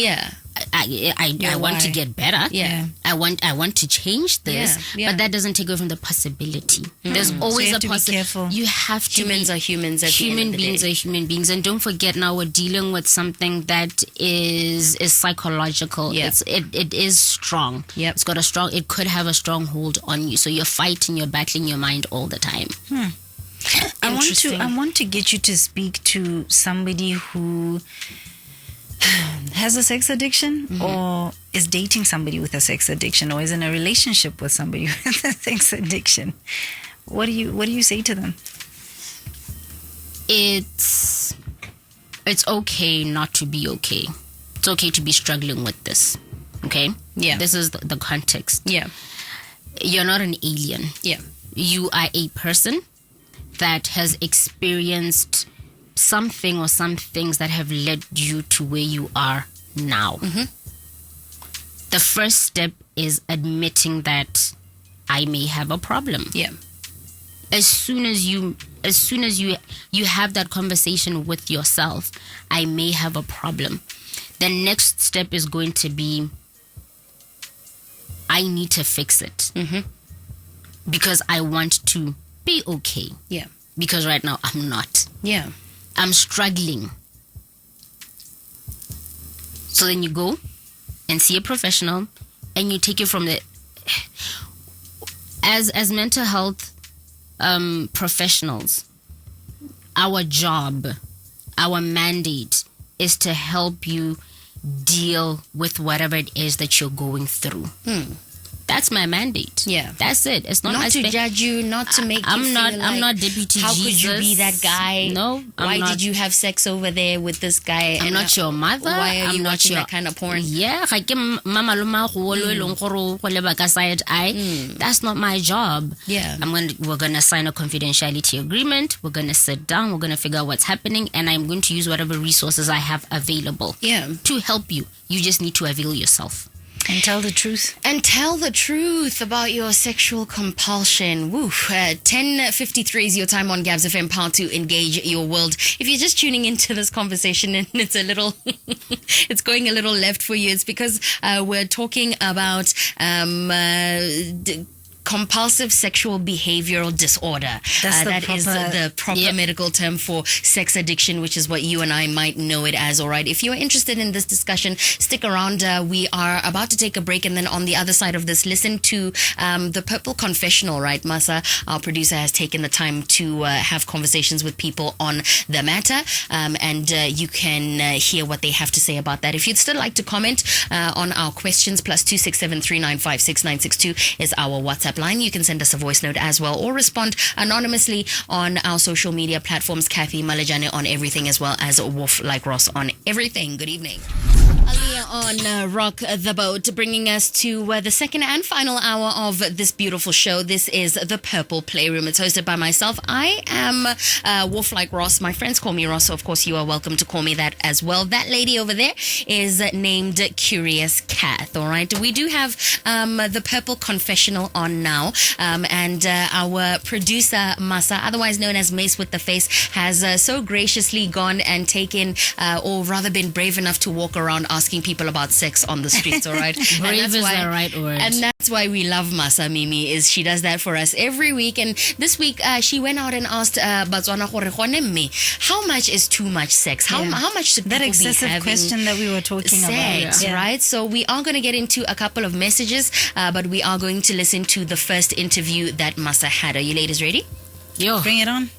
I want to get better. I want to change this, but that doesn't take away from the possibility. There's always a possibility. You have to. Humans are humans. Human beings are human beings, and don't forget, now we're dealing with something that is psychological. It is strong. It's got a strong. It could have a strong hold on you. So you're fighting, you're battling your mind all the time. I want to get you to speak to somebody who has a sex addiction, or is dating somebody with a sex addiction, or is in a relationship with somebody with a sex addiction. What do you say to them? It's okay not to be okay. It's okay to be struggling with this. Okay? This is the context. You're not an alien. You are a person that has experienced something or some things that have led you to where you are now. The first step is admitting that I may have a problem. As soon as you have that conversation with yourself, I may have a problem, the next step is going to be, I need to fix it. Because I want to be okay. Because right now I'm not. I'm struggling. So then you go and see a professional, and you take it from the... As mental health professionals, our job, our mandate is to help you deal with whatever it is that you're going through. That's my mandate. That's it. It's not to judge you, not to make I'm not deputy how Jesus. Could you be that guy? No. Why did you have sex over there with this guy? I'm not your mother. Why are you watching that kind of porn? That's not my job. We're gonna sign a confidentiality agreement. We're gonna sit down. We're gonna figure out what's happening, and I'm going to use whatever resources I have available to help you. You just need to avail yourself. And tell the truth. And tell the truth about your sexual compulsion. 10:53 is your time on Gabs FM, powered to engage your world. If you're just tuning into this conversation and it's a little, it's going a little left for you, it's because we're talking about compulsive sexual behavioural disorder. That is the proper medical term for sex addiction, which is what you and I might know it as. All right. If you're interested in this discussion, stick around. We are about to take a break, and then on the other side of this, listen to the Purple Confessional. Right, Masa, our producer, has taken the time to have conversations with people on the matter, and you can hear what they have to say about that. If you'd still like to comment on our questions, +267 395 6962 is our WhatsApp WhatsApp line. You can send us a voice note as well, or respond anonymously on our social media platforms. Cathy Malejane on everything, as well as Wolf Like Ross on everything. Good evening. Aliyah on Rock the Boat, bringing us to the second and final hour of this beautiful show. This is the Purple Playroom. It's hosted by myself. I am Wolf Like Ross. My friends call me Ross, so of course you are welcome to call me that as well. That lady over there is named Curious Cath. All right, we do have the Purple Confessional on now, and our producer Masa, otherwise known as Mace with the Face, has so graciously gone and taken, or rather been brave enough to walk around asking people about sex on the streets. All right, brave is the right word, and that's why we love Masa. Mimi is she does that for us every week, and this week she went out and asked Batswana gore gone me, how much is too much sex? How much should that people excessive be having question that we were talking sex, about, right? So we are going to get into a couple of messages, but we are going to listen to the first interview that Masa had. Are you ladies ready? Yo, bring it on.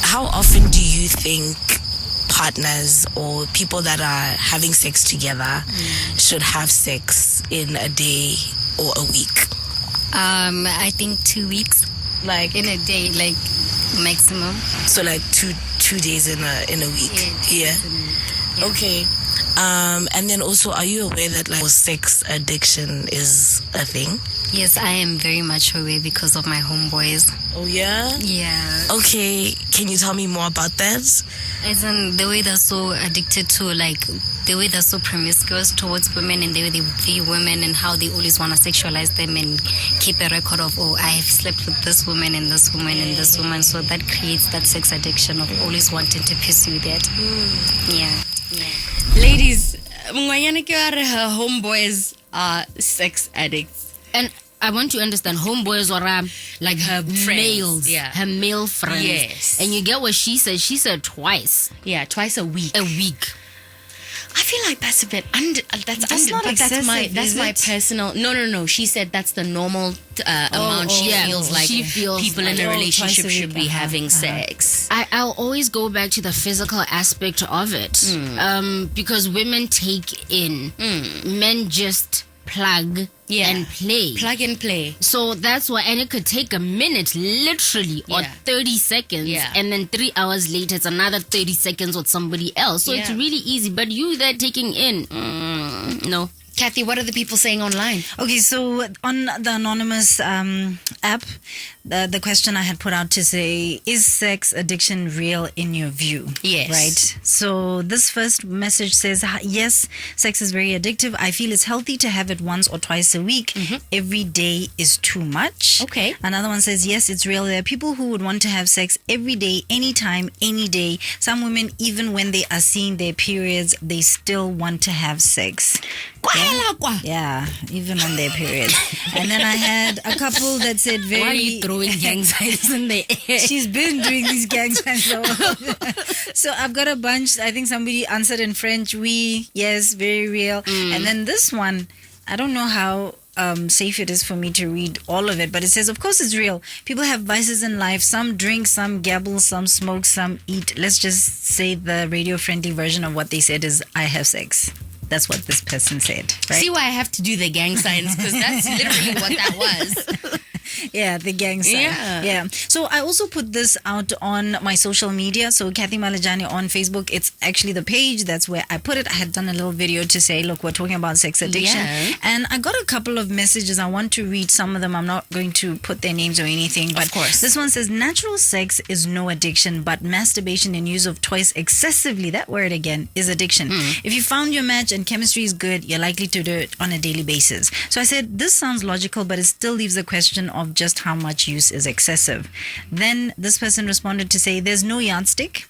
How often do you think partners or people that are having sex together should have sex in a day or a week? I think 2 weeks. Like in a day, like maximum. So like two days in a week. Yeah. Okay. And then also, are you aware that like sex addiction is a thing? Yes, I am very much aware because of my homeboys. Oh yeah? Yeah. Okay, can you tell me more about that? As in the way they're so addicted to, like, the way they're so promiscuous towards women, and the way they view women, and how they always want to sexualize them and keep a record of, oh, I have slept with this woman and this woman and this woman. So that creates that sex addiction of always wanting to pursue that. Yeah. Ladies, her homeboys are sex addicts. And I want to understand, homeboys are like her friends, males, her male friends. Yes. And you get what she said. She said twice. Yeah, twice a week. A week. I feel like that's a bit under. That's not excessive. That's my personal. No. She said that's the normal amount. She feels like people in a relationship should be having sex. I'll always go back to the physical aspect of it, because women take in, men just plug and play. Plug and play. So that's why, and it could take a minute, literally, or 30 seconds, and then 3 hours later, it's another 30 seconds with somebody else. So it's really easy. But you there taking in, no. Cathy, what are the people saying online? Okay, so on the anonymous app, the question I had put out to say, is sex addiction real in your view? Yes. Right? So this first message says, yes, sex is very addictive. I feel it's healthy to have it once or twice a week. Every day is too much. Okay. Another one says, yes, it's real. There are people who would want to have sex every day, anytime, any day. Some women, even when they are seeing their periods, they still want to have sex. Yeah, even on their periods. And then I had a couple that said very... Why are you throwing gang signs in the air? She's been doing these gang signs. So I've got a bunch. I think somebody answered in French. Oui, yes, very real. And then this one, I don't know how safe it is for me to read all of it, but it says, of course it's real. People have vices in life. Some drink, some gamble, some smoke, some eat. Let's just say the radio-friendly version of what they said is, I have sex. That's what this person said, right? See why I have to do the gang signs, because that's literally what that was. Yeah, the gang sign. Yeah. So I also put this out on my social media. So Cathy Malejane on Facebook. It's actually the page. That's where I put it. I had done a little video to say, look, we're talking about sex addiction. Yeah. And I got a couple of messages. I want to read some of them. I'm not going to put their names or anything. But of course. This one says, natural sex is no addiction, but masturbation and use of toys excessively, that word again, is addiction. If you found your match and chemistry is good, you're likely to do it on a daily basis. So I said, this sounds logical, but it still leaves the question of just how much use is excessive. Then this person responded to say, there's no yardstick.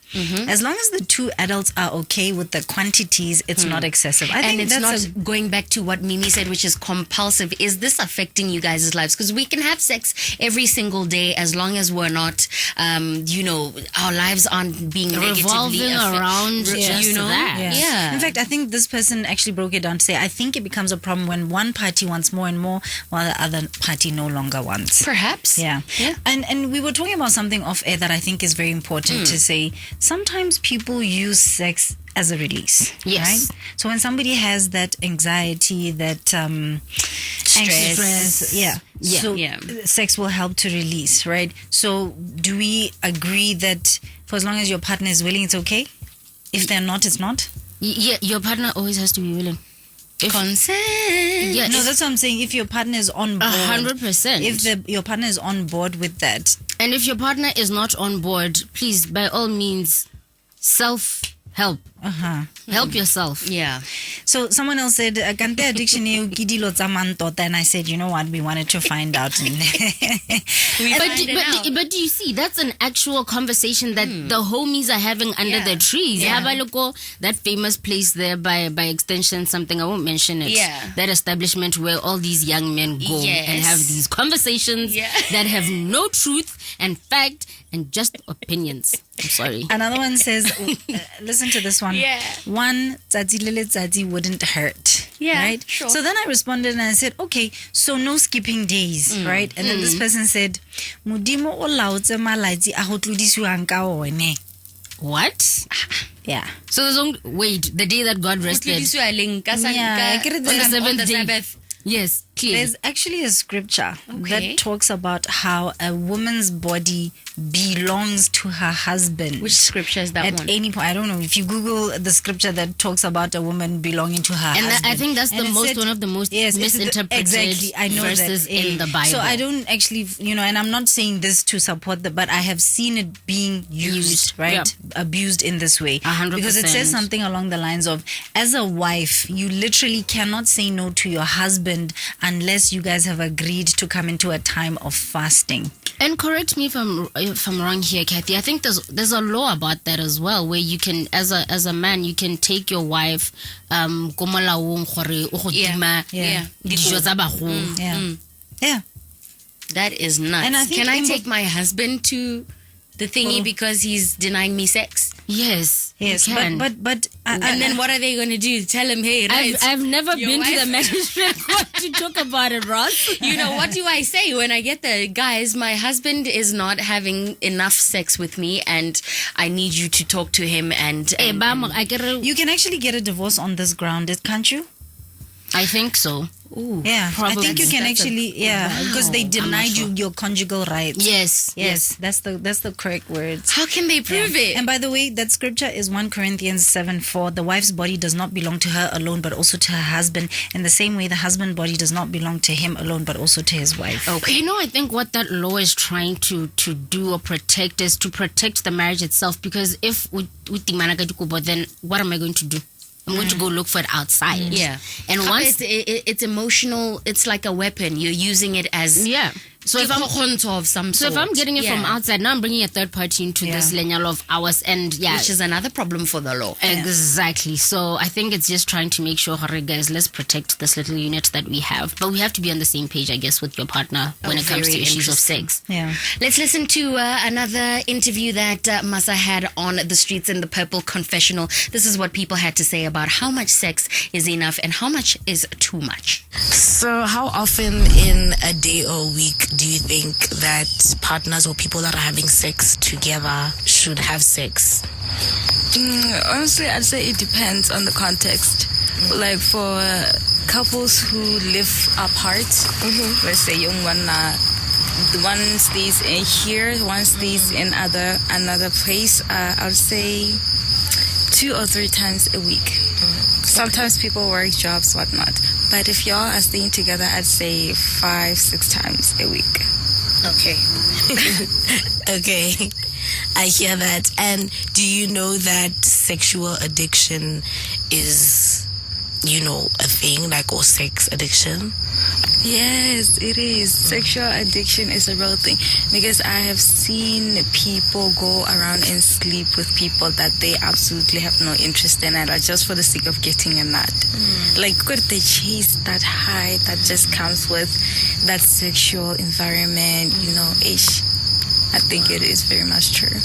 As long as the two adults are okay with the quantities, it's not excessive. I think it's not going back to what Mimi said, which is compulsive. Is this affecting you guys' lives? Because we can have sex every single day as long as we're not, our lives aren't being revolving around just that. Yeah. In fact, I think this person actually broke it down to say, I think it becomes a problem when one party wants more and more while the other party no longer wants. Perhaps. Yeah. And we were talking about something off air that I think is very important to say. Sometimes people use sex as a release. Yes. Right? So when somebody has that anxiety, that stress. Yeah. So sex will help to release, right? So do we agree that for as long as your partner is willing, it's okay? If they're not, it's not? Yeah, your partner always has to be willing. Consent. Yeah, no, that's what I'm saying. If your partner is on board, 100%. If your partner is on board with that, and if your partner is not on board, please, by all means, self-help. Help yourself. Yeah. So someone else said, "Kante addiction e kidilo tsa mantota," and I said, you know what? We wanted to find out. But do you see, that's an actual conversation that the homies are having under the trees. That famous place there by extension, something, I won't mention it. Yeah. That establishment where all these young men go and have these conversations that have no truth and fact and just opinions. I'm sorry. Another one says, listen to this one. Yeah. One, tsatsi le letsatsi wouldn't hurt. Yeah, right? sure. So then I responded and I said, okay, so no skipping days, right? And then this person said, Modimo o laotse malatsi a go tlodisiwang ka one. What? Yeah. So there's only, wait, the day that God rested. Yeah, On the seventh day. Yes, clear. There's actually a scripture that talks about how a woman's body belongs to her husband. Which scripture is that At one? any point, I don't know. If you Google the scripture that talks about a woman belonging to her husband. I think that's one of the most misinterpreted I know verses in the Bible. So I don't actually, and I'm not saying this to support but I have seen it being used, right? Yeah. Abused in this way. 100%. Because it says something along the lines of, as a wife, you literally cannot say no to your husband unless you guys have agreed to come into a time of fasting. And correct me if I'm wrong here, Cathy. I think there's a law about that as well, where you can, as a man, you can take your wife Yeah. That is nuts. And I think can I take my husband to the thingy because he's denying me sex? Yes, but and then what are they going to do? Tell him, hey, right, I've never been wife? to the magistrate court to talk about it, Ross. What do I say when I get there? Guys, my husband is not having enough sex with me and I need you to talk to him and you can actually get a divorce on this ground, can't you? I think so. Ooh, yeah, probably. I think you can actually, because they denied you your conjugal rights. Yes. That's the correct words. How can they prove it? And by the way, that scripture is 1 Corinthians 7:4. The wife's body does not belong to her alone, but also to her husband. In the same way, the husband's body does not belong to him alone, but also to his wife. Okay. I think what that law is trying to do or protect is to protect the marriage itself. Because if then what am I going to do? I'm going to go look for it outside. Yeah. And once it's emotional, it's like a weapon. You're using it as So if I'm getting it from outside, now I'm bringing a third party into this lineal of ours, and which is another problem for the law. Exactly. So I think it's just trying to make sure, guys, let's protect this little unit that we have, but we have to be on the same page, I guess, with your partner when it comes to issues of sex. Yeah. Let's listen to another interview that Masa had on the streets in the Purple Confessional. This is what people had to say about how much sex is enough and how much is too much. So how often in a day or week do you think that partners or people that are having sex together should have sex? Honestly, I'd say it depends on the context. Like for couples who live apart, let's say one stays in here, one stays in another place, I'll say 2 or 3 times a week. Sometimes people work jobs, whatnot. But if y'all are staying together, I'd say 5-6 times a week. Okay. Okay. I hear that. And do you know that sexual addiction is, a thing, or sex addiction? Yes, it is. Sexual addiction is a real thing, because I have seen people go around and sleep with people that they absolutely have no interest in, and are just for the sake of getting a nut. Could they chase that high that just comes with that sexual environment, I think it is very much true.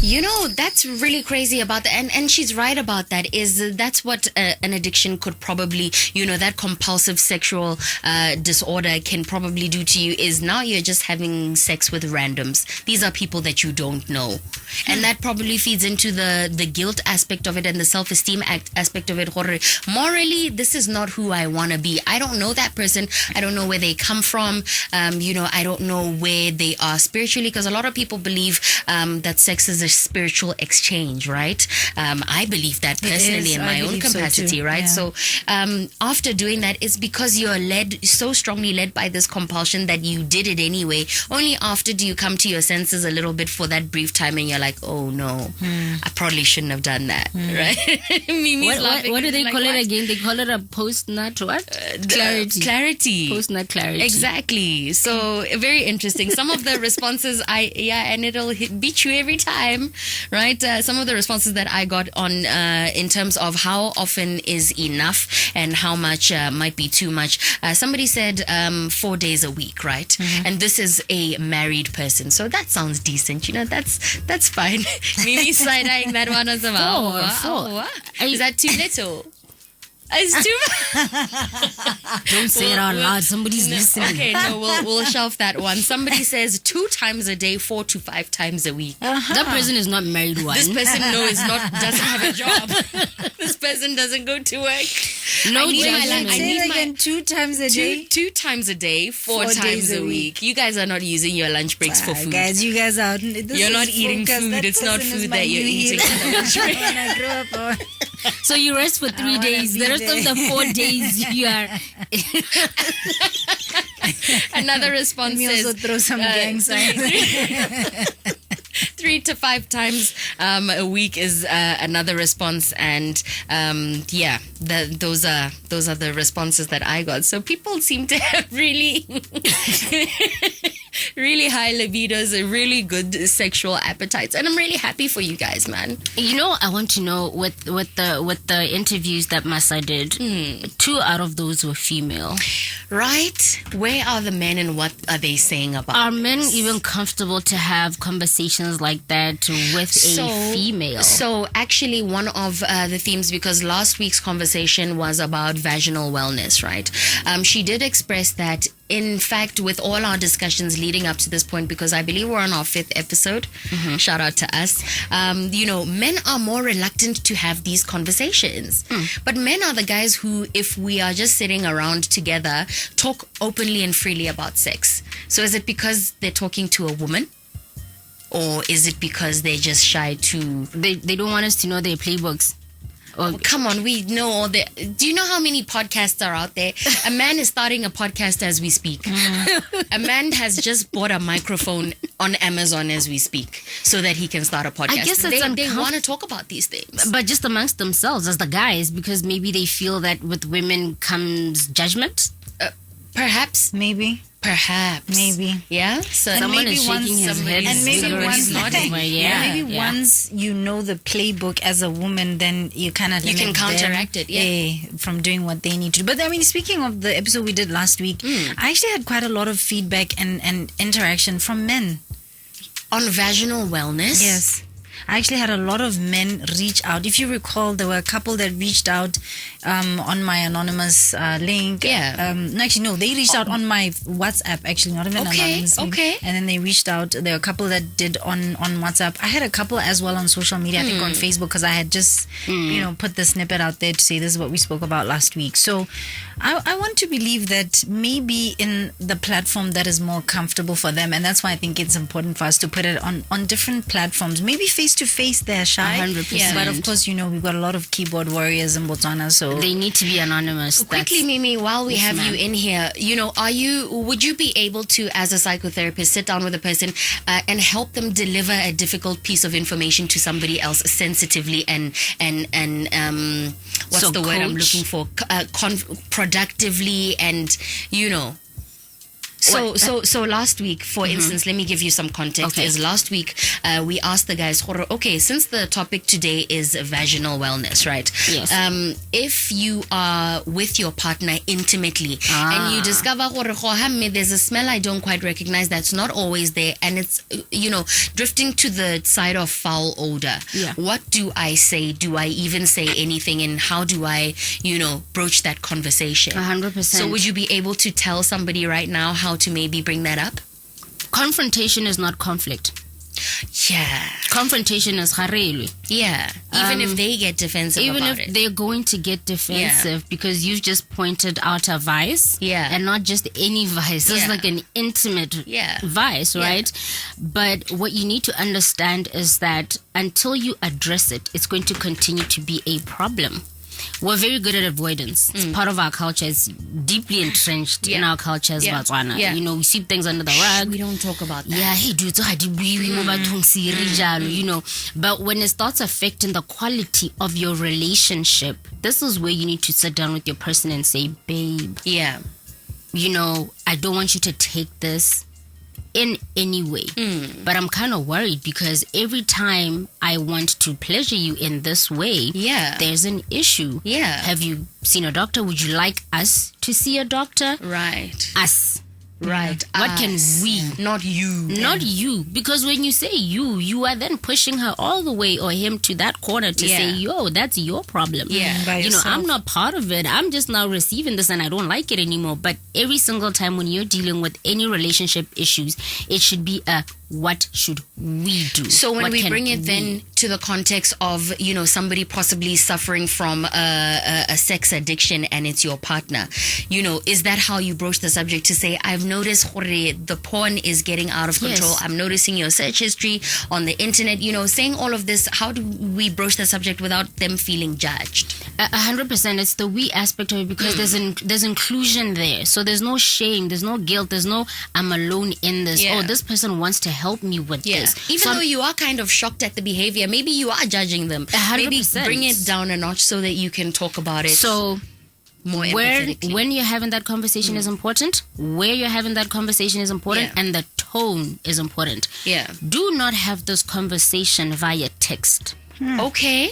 You know, that's really crazy about that. And she's right about that. That's what an addiction could probably, that compulsive sexual disorder can probably do to you, is now you're just having sex with randoms. These are people that you don't know. And that probably feeds into the guilt aspect of it and the self-esteem aspect of it. Morally, this is not who I want to be. I don't know that person. I don't know where they come from. I don't know where they are spiritually, because a lot of people believe that sex is a spiritual exchange, right? I believe that personally in my own capacity, right? Yeah. So after doing that, it's because you're so strongly led by this compulsion that you did it anyway. Only after do you come to your senses a little bit for that brief time, and you're like, oh no, I probably shouldn't have done that, right? Mimi's laughing. What do they call it again? They call it a post-nut what? Clarity. Post-nut clarity. Exactly. So very interesting. Some of the responses and it'll beat you every time, right? Some of the responses that I got on in terms of how often is enough and how much might be too much. Somebody said 4 days a week, right? Mm-hmm. And this is a married person, so that sounds decent. That's fine. Mimi side-eyeing that one as well. Four. Is that too little? It's too Don't say it out loud. Somebody's listening. Okay, no, we'll shelf that one. Somebody says 2 times a day, 4 to 5 times a week. That person is not married. This person doesn't have a job. This person doesn't go to work. No judgment. Say it again, 2 times a day. 2 times a day, 4 times a week. You guys are not using your lunch breaks for food. Guys, you guys are. You're not eating food. It's not food that you're eating. When I grew up. So you rest for 3 days. The rest of the 4 days you are. Another response says. Also throw some gang signs. 3 to 5 times a week is another response, and those are the responses that I got. So people seem to have really really high libidos, really good sexual appetites, and I'm really happy for you guys, man. I want to know with the interviews that Masa did, 2 out of those were female. Right? Where are the men and what are they saying about Are men even comfortable to have conversations like that with a female? So actually one of the themes, because last week's conversation was about vaginal wellness, right? She did express that, in fact, with all our discussions leading up to this point, because I believe we're on our 5th episode, shout out to us, men are more reluctant to have these conversations. But men are the guys who, if we are just sitting around together, talk openly and freely about sex. So is it because they're talking to a woman? Or is it because they're just shy to... They don't want us to know their playbooks. Oh, come on, we know all the... Do you know how many podcasts are out there? A man is starting a podcast as we speak. A man has just bought a microphone on Amazon as we speak so that he can start a podcast. I guess they want to talk about these things. But just amongst themselves as the guys, because maybe they feel that with women comes judgment? Perhaps. Maybe. Yeah. So someone is shaking his head. And maybe once maybe once you know the playbook as a woman, then you kind of can counteract it. From doing what they need to do. But I mean, speaking of the episode we did last week, I actually had quite a lot of feedback and interaction from men on vaginal wellness. Yes. I actually had a lot of men reach out. If you recall, there were a couple that reached out on my anonymous link. Yeah. They reached out on my WhatsApp, actually, not even anonymous. Okay. And then they reached out. There were a couple that did on WhatsApp. I had a couple as well on social media, I think on Facebook, because I had just, put the snippet out there to say this is what we spoke about last week. So I want to believe that maybe in the platform that is more comfortable for them, and that's why I think it's important for us to put it on different platforms. Maybe face-to-face they're shy. 100%. But of course, we've got a lot of keyboard warriors in Botswana, so they need to be anonymous. Quickly, Mimi, while we have you in here, would you be able to, as a psychotherapist, sit down with a person and help them deliver a difficult piece of information to somebody else sensitively and what's the word I'm looking for? Productively and, So last week, for instance, let me give you some context. Okay. Is last week we asked the guys, okay, since the topic today is vaginal wellness, right? Yes. If you are with your partner intimately and you discover there's a smell I don't quite recognize that's not always there, and it's drifting to the side of foul odor. Yeah. What do I say? Do I even say anything? And how do I broach that conversation? 100%. So would you be able to tell somebody right now how to maybe bring that up? Confrontation is not conflict. Yeah. Confrontation is harelwe. Yeah. Even if they get defensive Even about if it. they're going to get defensive because you've just pointed out a vice. Yeah. And not just any vice. It's Yeah. like an intimate vice, right? But what you need to understand is that until you address it, it's going to continue to be a problem. We're very good at avoidance. It's part of our culture. It's deeply entrenched in our culture as Botswana. Yeah. We sweep things under the rug. We don't talk about that. Yeah, hey, dude, but when it starts affecting the quality of your relationship, this is where you need to sit down with your person and say, babe, Yeah. I don't want you to take this in any way, but I'm kind of worried because every time I want to pleasure you in this way, there's an issue. Yeah. Have you seen a doctor? Would you like us to see a doctor? Right. Us. Right. What can we? Not you. Not you. Because when you say you are then pushing her all the way or him to that corner to say, yo, that's your problem. Yeah. I'm not part of it. I'm just now receiving this and I don't like it anymore. But every single time when you're dealing with any relationship issues, it should be what should we do? So when we bring it then to the context of, somebody possibly suffering from a sex addiction and it's your partner, is that how you broach the subject to say, I've noticed the porn is getting out of control. Yes. I'm noticing your search history on the internet, saying all of this. How do we broach the subject without them feeling judged? 100%. It's the we aspect of it because there's inclusion there. So there's no shame, there's no guilt, there's no I'm alone in this. Yeah. Oh, this person wants to help me with this. Even though you are kind of shocked at the behavior, maybe you are judging them. 100%. Maybe bring it down a notch so that you can talk about it. So more empathetically. when you're having that conversation is important, where you're having that conversation is important, and the tone is important. Yeah. Do not have this conversation via text. Okay.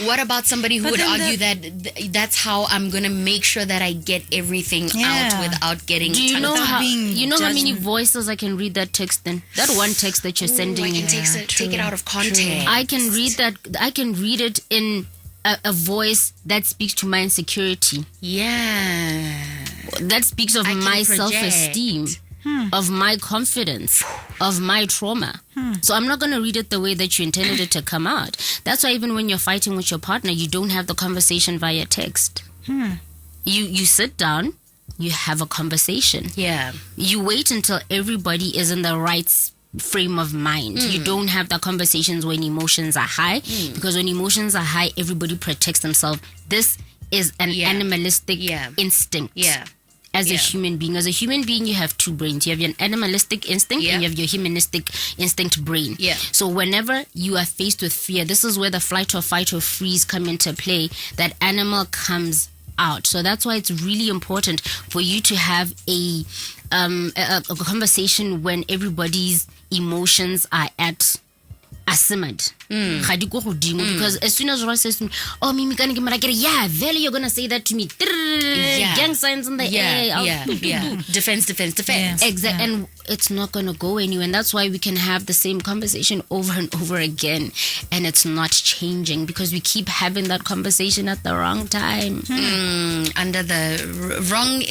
What about somebody who would argue that that's how I'm going to make sure that I get everything out without getting Do you know how many judgment. voices I can read that text then? That one text that you're sending I me. can take it out of context. I can read that. I can read it in a voice that speaks to my insecurity. Yeah. That speaks of I can my project. self-esteem, of my confidence, of my trauma. So I'm not going to read it the way that you intended it to come out. That's why even when you're fighting with your partner, you don't have the conversation via text. You sit down, you have a conversation. Yeah. You wait until everybody is in the right frame of mind. You don't have the conversations when emotions are high, because when emotions are high, everybody protects themselves. This is an animalistic instinct. Yeah. As a human being. As a human being, you have two brains. You have your animalistic instinct and you have your humanistic instinct brain. Yeah. So whenever you are faced with fear, this is where the flight or fight or freeze come into play. That animal comes out. So that's why it's really important for you to have a conversation when everybody's emotions are at simmered. Because as soon as Ross says to me, oh, Mimi, you're gonna say that to me. Gang signs in the air. Defense. Exactly. And it's not gonna go anywhere. And that's why we can have the same conversation over and over again, and it's not changing because we keep having that conversation at the wrong time. Under the wrong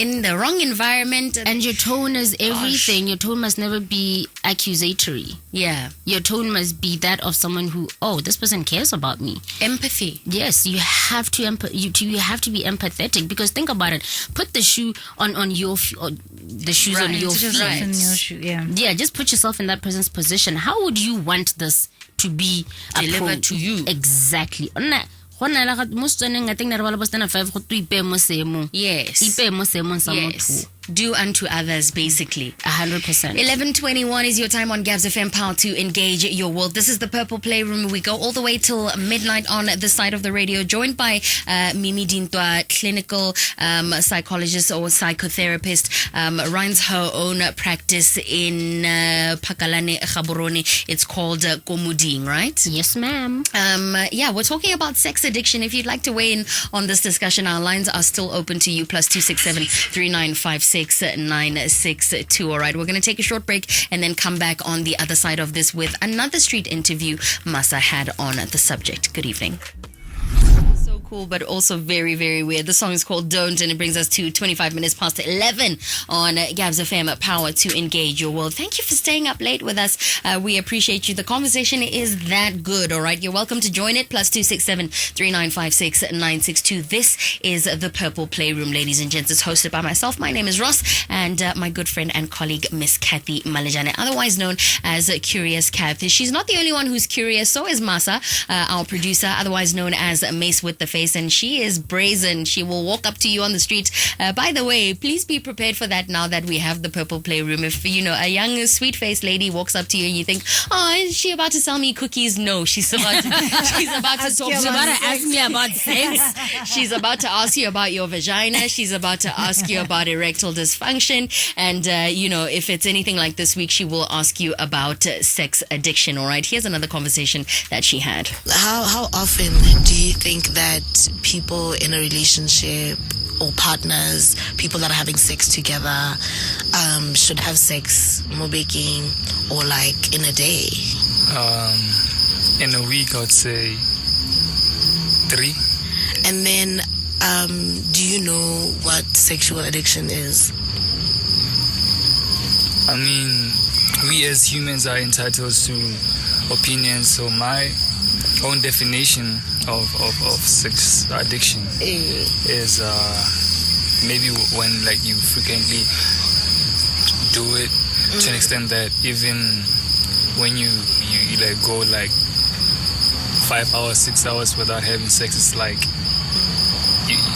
environment. And your tone is everything. Your tone must never be accusatory. Yeah. Your tone must be that of someone who, oh, this person cares about me. Empathy. Yes, you have to you have to be empathetic, because think about it. Put the shoe on your the shoes on your feet. Yeah, just put yourself in that person's position. How would you want this to be delivered to you? Exactly. Yes. do unto others, basically. 100%. 11:21 is your time on Gabs FM Power to engage your world. This is the Purple Playroom. We go all the way till midnight on this side of the radio, joined by Mimi Dintwa, clinical psychologist or psychotherapist, runs her own practice in Pakalane, Gaborone. It's called Komuding, right? Yes, ma'am. Yeah, we're talking about sex addiction. If you'd like to weigh in on this discussion, our lines are still open to you. +267 3956 962. All right, we're going to take a short break and then come back on the other side of this with another street interview Masa had on the subject. Good evening. So cool, but also very, very weird. The song is called Don't, and it brings us to 25 minutes past 11 on Gabs FM Power to engage your world. Thank you for staying up late with us. We appreciate you. The conversation is that good, all right? You're welcome to join it. +267 3956 962. This is the Purple Playroom, ladies and gents. It's hosted by myself. My name is Ross, and my good friend and colleague, Miss Cathy Malejane, otherwise known as Curious Cathy. She's not the only one who's curious. So is Masa, our producer, otherwise known as Mace with the Face, and she is brazen. She will walk up to you on the street. By the way, please be prepared for that now that we have the Purple Playroom. If, you know, a young, sweet-faced lady walks up to you and you think, oh, is she about to sell me cookies? No, she's about to talk. She's about to ask me about sex. She's about to ask you about your vagina. She's about to ask you about erectile dysfunction. And, you know, if it's anything like this week, she will ask you about sex addiction. All right, here's another conversation that she had. How often do you think that people in a relationship or partners, people that are having sex together, should have sex baking or like in a day? In a week, I would say 3. And then, do you know what sexual addiction is? I mean, we as humans are entitled to opinions, so my own definition of sex addiction is maybe when like you frequently do it to an extent that even when you like go like 5 hours, 6 hours without having sex, it's like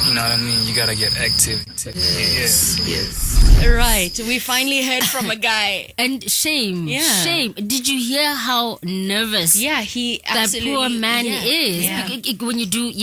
you know what I mean, you gotta get active. Yes. Right, we finally heard from a guy. And shame. Did you hear how nervous he that poor man is? When you do,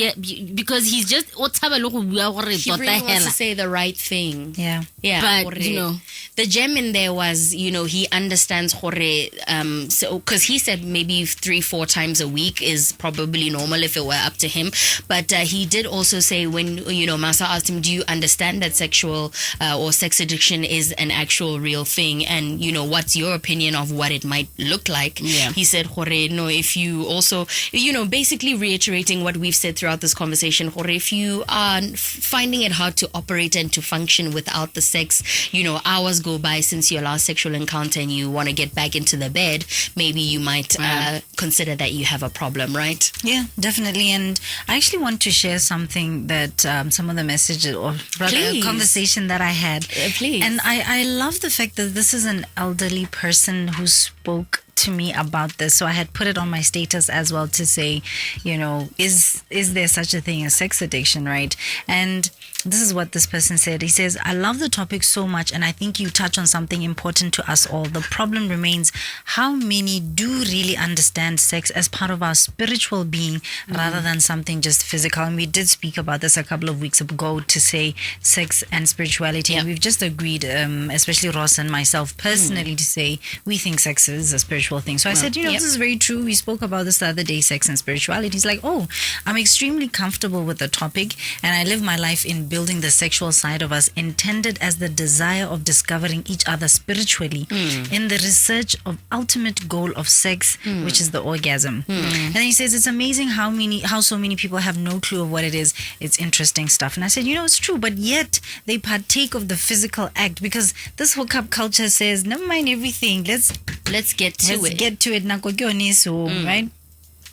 because he's just he really wants to say the right thing. But you know, the gem in there was, you know, he understands so because he said maybe 3-4 times a week is probably normal if it were up to him. But he did also say, when, you know, Masa asked him, do you understand that sexual or sex addiction is an actual real thing, and, you know, what's your opinion of what it might look like? He said, no, if you also, you know, basically reiterating what we've said throughout this conversation, if you are finding it hard to operate and to function without the sex, you know, hours go by since your last sexual encounter and you want to get back into the bed, maybe you might consider that you have a problem, right? Yeah, definitely. And I actually want to share something that some of the messages or rather a conversation that I had. Please. And I love the fact that this is an elderly person who spoke to me about this. So I had put it on my status as well to say, you know, is there such a thing as sex addiction, right? And this is what this person said. He says, I love the topic so much, and I think you touch on something important to us all. The problem remains, how many do really understand sex as part of our spiritual being rather than something just physical? And we did speak about this a couple of weeks ago to say sex and spirituality. And we've just agreed, especially Ross and myself personally, to say we think sex is a spiritual thing. So I said, you know, this is very true. We spoke about this the other day, sex and spirituality. He's like, oh, I'm extremely comfortable with the topic, and I live my life in building the sexual side of us, intended as the desire of discovering each other spiritually in the research of ultimate goal of sex, which is the orgasm. And he says it's amazing how so many people have no clue of what it is. It's interesting stuff. And I said, you know, it's true, but yet they partake of the physical act, because this hookup culture says, never mind everything, let's get to it. Right?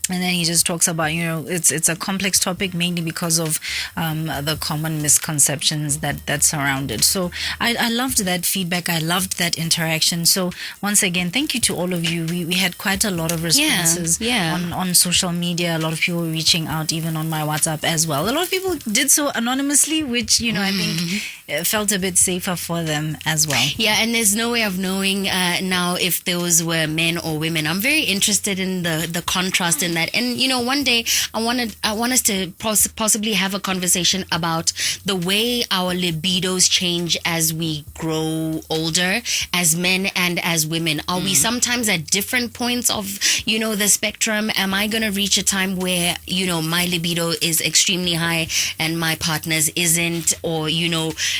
And then he just talks about, it's a complex topic, mainly because of the common misconceptions that surround it. So I loved that feedback. I loved that interaction. So once again, thank you to all of you. We had quite a lot of responses on social media. A lot of people were reaching out, even on my WhatsApp as well. A lot of people did so anonymously, which, I think felt a bit safer for them as well. Yeah, and there's no way of knowing now if those were men or women. I'm very interested in the contrast in that. And one day I want us to possibly have a conversation about the way our libidos change as we grow older, as men and as women. Are we sometimes at different points of the spectrum? Am I going to reach a time where my libido is extremely high and my partner's isn't, or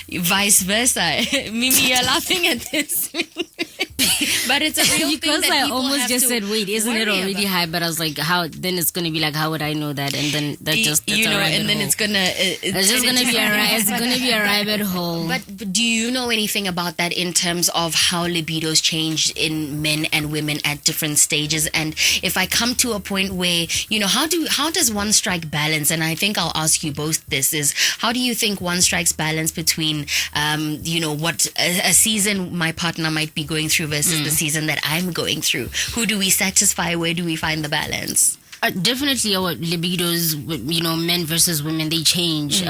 vice versa? Mimi, you're laughing at this. But it's a real because thing that I people almost have just to said, wait, isn't it worry already about. high? But I was like, how? Then it's going to be like, how would I know that? And then that just that's a rabbit and then hole. it's gonna It's just gonna be it's gonna be a rabbit hole. But do you know anything about that in terms of how libidos change in men and women at different stages? And if I come to a point where how does one strike balance? And I think I'll ask you both this: is how do you think one strikes balance between what a season my partner might be going through versus the season that I'm going through? Who do we satisfy? Where do we find the balance? Definitely our libidos, men versus women, they change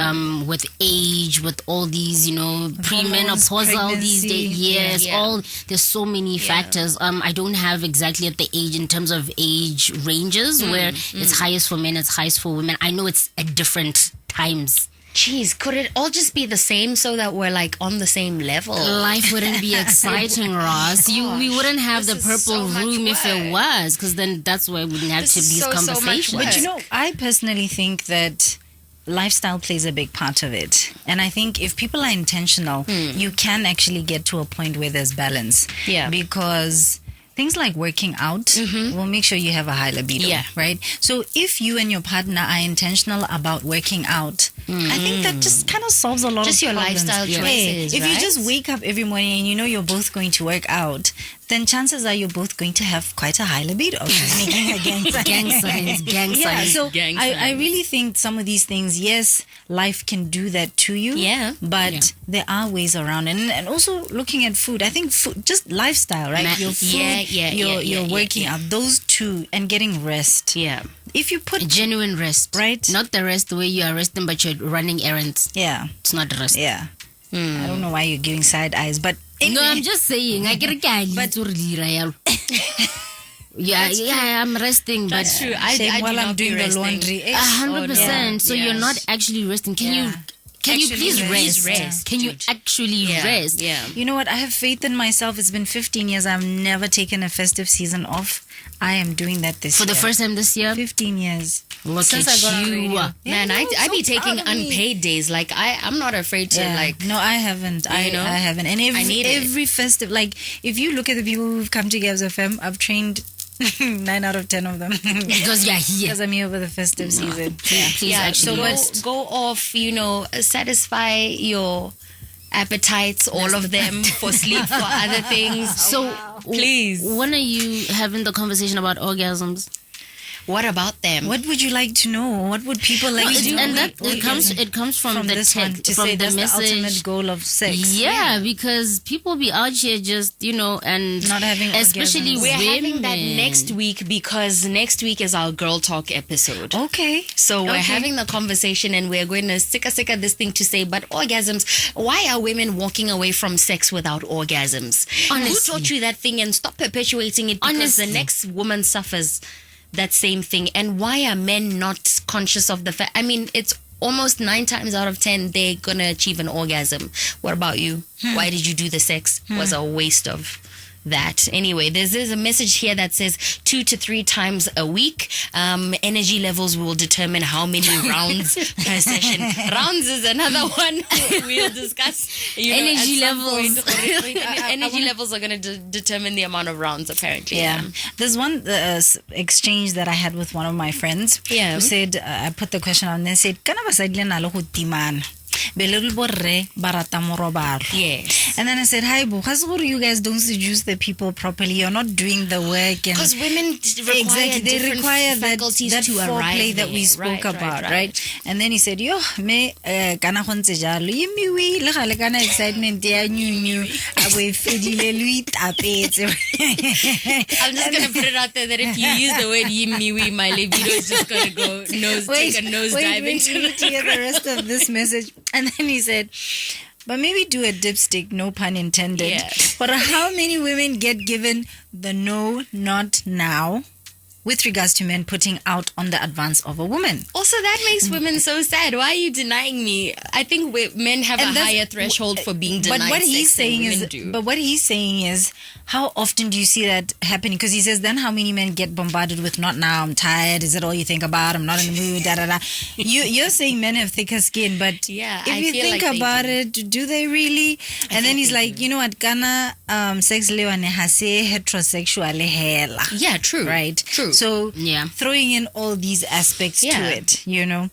with age, with all these, premenopausal these days. Yes, there's so many factors. I don't have exactly at the age in terms of age ranges where it's highest for men, it's highest for women. I know it's at different times. Jeez, could it all just be the same so that we're like on the same level? Life wouldn't be exciting, Ross. We wouldn't have the purple room if it was, because then that's why we wouldn't have these conversations. But I personally think that lifestyle plays a big part of it. And I think if people are intentional, you can actually get to a point where there's balance. Yeah. Because things like working out will make sure you have a high libido, right? So if you and your partner are intentional about working out, I think that just kind of solves a lot of problems. Just your lifestyle choices, if you just wake up every morning and you're both going to work out, then chances are you're both going to have quite a high libido. Making a gang signs. So I really think some of these things, yes, life can do that to you. Yeah. But there are ways around it. And also looking at food, I think food, just lifestyle, right? Your food, your working out, those two, and getting rest. Yeah. If you put genuine rest, right? Not the rest the way you are resting, but you're running errands. Yeah. It's not rest. Yeah. I don't know why you're giving side eyes, but no, I'm just saying. I get a guy, but I'm resting. That's but true. I while I'm doing the laundry, 100%. So you're not actually resting. Can you please rest? Can you actually rest? Yeah. You know what? I have faith in myself. It's been 15 years. I've never taken a festive season off. I am doing that this year. For the first time this year? 15 years. Look Since at I got you. Man, I be taking unpaid days. Like, I'm not afraid to, No, I haven't. I haven't. And every festive, like, if you look at the people who've come to Gabs FM, I've trained 9 out of 10 of them. Because you're here. Because I'm here for the festive season. Please actually go off, satisfy your appetites, all of them, for sleep, for other things. So, please. When are you having the conversation about orgasms? What about them? What would you like to know? What would people like to do? And it comes from the this one, to say that's message. The ultimate goal of sex. Yeah, because people be out here just, and not having especially orgasms. We're women. having that next week because next week is our girl talk episode. Okay. So we're having the conversation and we're going to sicka this thing to say, but orgasms, why are women walking away from sex without orgasms? Honestly. Who taught you that thing, and stop perpetuating it, because the next woman suffers that same thing. And why are men not conscious of the fact? I mean, it's almost 9 times out of 10 they're gonna achieve an orgasm. What about you? Why did you do the sex? Was a waste of that. Anyway, there's a message here that says 2 to 3 times a week. Energy levels will determine how many rounds per session. Rounds is another one we'll discuss. Energy levels. Energy levels are going to determine the amount of rounds, apparently. Yeah. There's one exchange that I had with one of my friends who said, I put the question on and said, "Kana ba sa dile na lo go timana?" be little borre barata morobaro. Yes. And then I said, hi, bo, you guys don't seduce the people properly. You're not doing the work. Because women require they require that to foreplay that we spoke about, right? And then he said, yo, me kana khonse jalo yimiwi le gale kana excitement ya new awe fedile lui tapetse. I'm just going to put it out there that if you use the word yimiwi, my libido is just going to go take a nose dive into the rest of this message. And then he said, but maybe do a dipstick, no pun intended. Yeah. But how many women get given the no, not now with regards to men putting out on the advance of a woman? Also, that makes women so sad. Why are you denying me? I think men have a higher threshold for being denied. But what he's saying is, but what he's saying is, how often do you see that happening? Because he says, then how many men get bombarded with not now, I'm tired, is it all you think about, I'm not in the mood, da da da. You're saying men have thicker skin, but yeah, if you think about it, do they really? And then he's like, you know what, kana sex lewane hase heterosexual hela. Yeah, true. Right? True. So throwing in all these aspects to it, you know.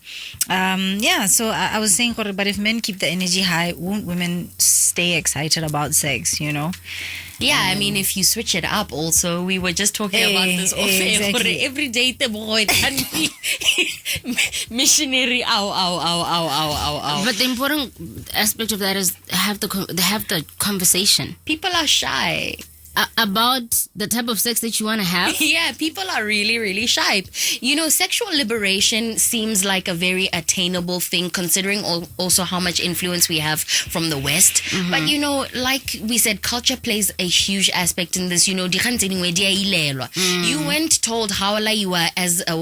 So I was saying, but if men keep the energy high, won't women stay excited about sex, you know? Yeah, I mean, if you switch it up also, we were just talking about this off air. Exactly. Every day, the boy can be missionary, ow. But the important aspect of that is they have the conversation. People are shy. About the type of sex that you want to have? Yeah, people are really, really shy. You know, sexual liberation seems like a very attainable thing, considering also how much influence we have from the West. Mm-hmm. But, you know, like we said, culture plays a huge aspect in this. You know, you weren't told how you were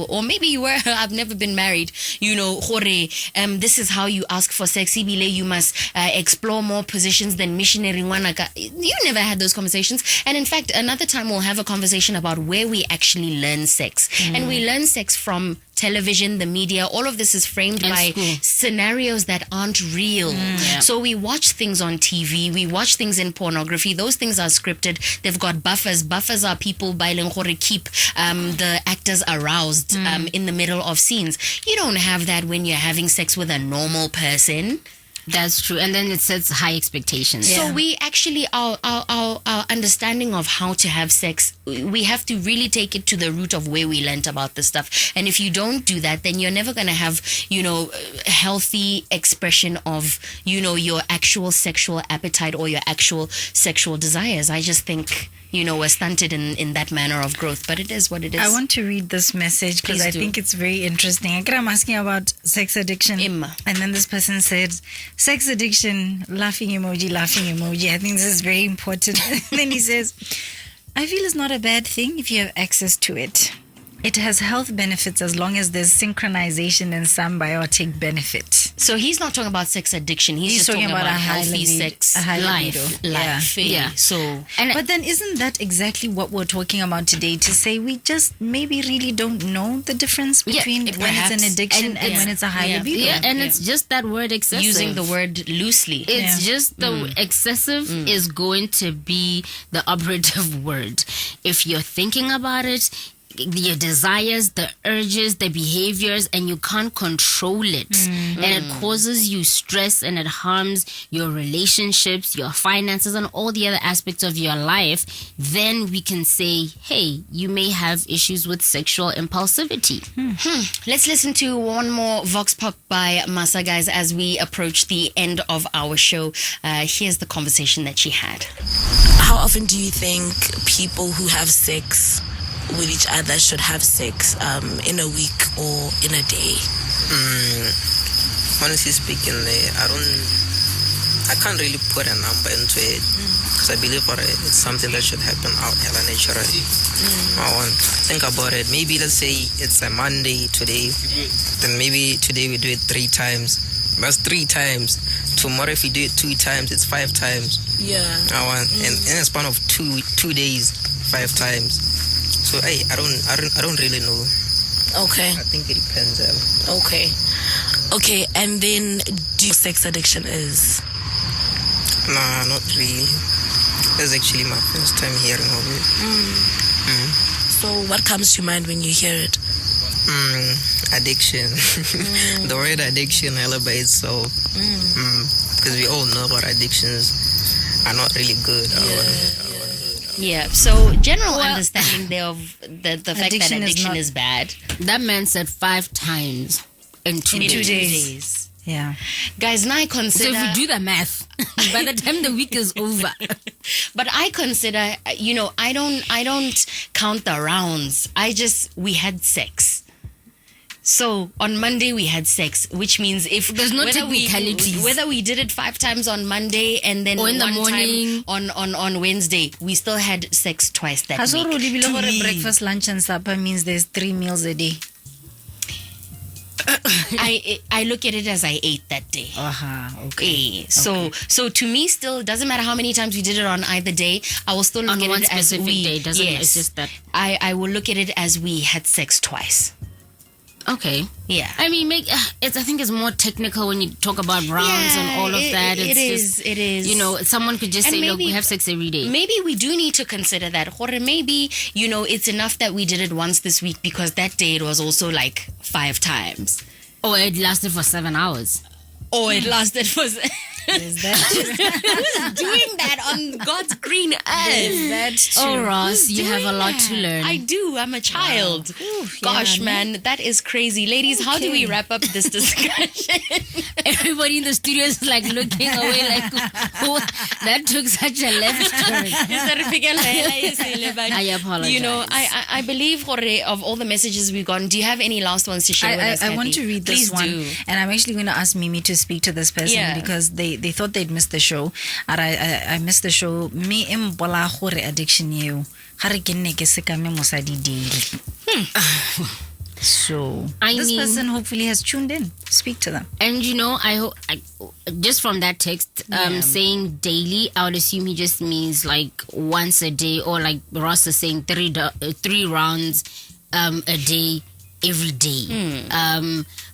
or maybe you were, I've never been married, you know, this is how you ask for sex. You must explore more positions than missionary. You never had those conversations. And in fact, another time we'll have a conversation about where we actually learn sex. And we learn sex from television, the media. All of this is framed by scenarios that aren't real. So we watch things on TV, we watch things in pornography. Those things are scripted. They've got buffers. Buffers are people by keep the actors aroused in the middle of scenes. You don't have that when you're having sex with a normal person. That's true. And then it sets high expectations. So we actually, our understanding of how to have sex, we have to really take it to the root of where we learned about this stuff. And if you don't do that, then you're never going to have, you know, healthy expression of, you know, your actual sexual appetite or your actual sexual desires. I just think, you know, we're stunted in that manner of growth, but it is what it is. I want to read this message because I think it's very interesting. I'm asking about sex addiction. And then this person said, sex addiction, laughing emoji. I think this is very important. And then he says, I feel it's not a bad thing if you have access to it. It has health benefits as long as there's synchronization and symbiotic benefit. So he's not talking about sex addiction. He's just talking about a healthy sex life. Yeah. So, but then isn't that exactly what we're talking about today? To say we just maybe really don't know the difference between when it's an addiction and when it's a high libido. Yeah, and it's just that word excessive. Using the word loosely. It's just the excessive is going to be the operative word. If you're thinking about it, your desires, the urges, the behaviors, and you can't control it. And it causes you stress and it harms your relationships, your finances, and all the other aspects of your life, then we can say, hey, you may have issues with sexual impulsivity. Let's listen to one more Vox Pop by Masa, guys, as we approach the end of our show. Here's the conversation that she had. How often do you think people who have sex with each other should have sex in a week or in a day? Honestly speaking, I can't really put a number into it because I believe it's something that should happen out here naturally. I think about it. Maybe let's say it's a Monday today, then maybe today we do it 3 times. That's 3 times. Tomorrow if we do it 2 times, it's 5 times. Yeah. And in a span of 2 days, 5 times. So I don't really know. Okay. I think it depends. Okay. And then, do you know what sex addiction is? Nah, not really. That's actually my first time hearing of it. So what comes to mind when you hear it? Addiction. The word addiction by itself. Because we all know what addictions are not really good. Yeah, so general understanding there of the fact that addiction is bad. That man said 5 times in 2 days. Yeah. Guys, now I consider... So if you do the math, by the time the week is over. But I consider, I don't count the rounds. We had sex. So on Monday we had sex, which means if there's no technicalities, whether we did it 5 times on Monday and then or in the morning on Wednesday, we still had sex twice that week. Breakfast, lunch, and supper means there's 3 meals a day. I look at it as I ate that day. Okay. So to me, still doesn't matter how many times we did it on either day. I will still look at it as we. Day, doesn't it? It's just that I will look at it as we had sex twice. Okay. Yeah. I mean, I think it's more technical when you talk about rounds and all of that. It is. Someone could just say, look, we have sex every day. Maybe we do need to consider that. Or maybe, it's enough that we did it once this week because that day it was also like 5 times. Or it lasted for 7 hours. Or it lasted for... Who's doing that on God's green earth? That's true. Oh, Ross, you have a lot to learn. I do. I'm a child. Wow. Gosh, man, that is crazy. Ladies, how do we wrap up this discussion? Everybody in the studio is like looking away like, that took such a left turn. I apologize. I believe, Jorge, of all the messages we've gotten, do you have any last ones to share with us, I want to read this one. Do. And I'm actually going to ask Mimi to speak to this person because they thought they'd missed the show. And I missed the show. Me embola gore addiction you. Hare ke nne ke sekame mosadi daily. So this person hopefully has tuned in. Speak to them. And I hope just from that text saying daily, I would assume he just means like once a day, or like Ross is saying 3 rounds a day every day.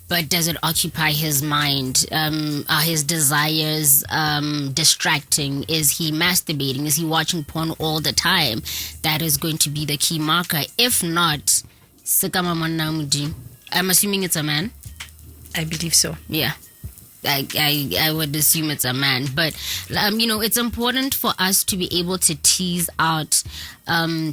But does it occupy his mind? Are his desires distracting? Is he masturbating? Is he watching porn all the time? That is going to be the key marker. If not, I'm assuming it's a man. I believe so. Yeah. I would assume it's a man, but it's important for us to be able to tease out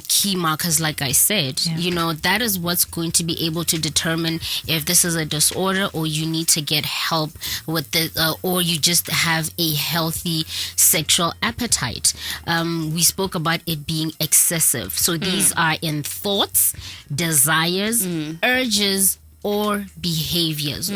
key markers, like I said. That is what's going to be able to determine if this is a disorder or you need to get help with it, or you just have a healthy sexual appetite. We spoke about it being excessive, so these are in thoughts, desires, urges, or behaviors. The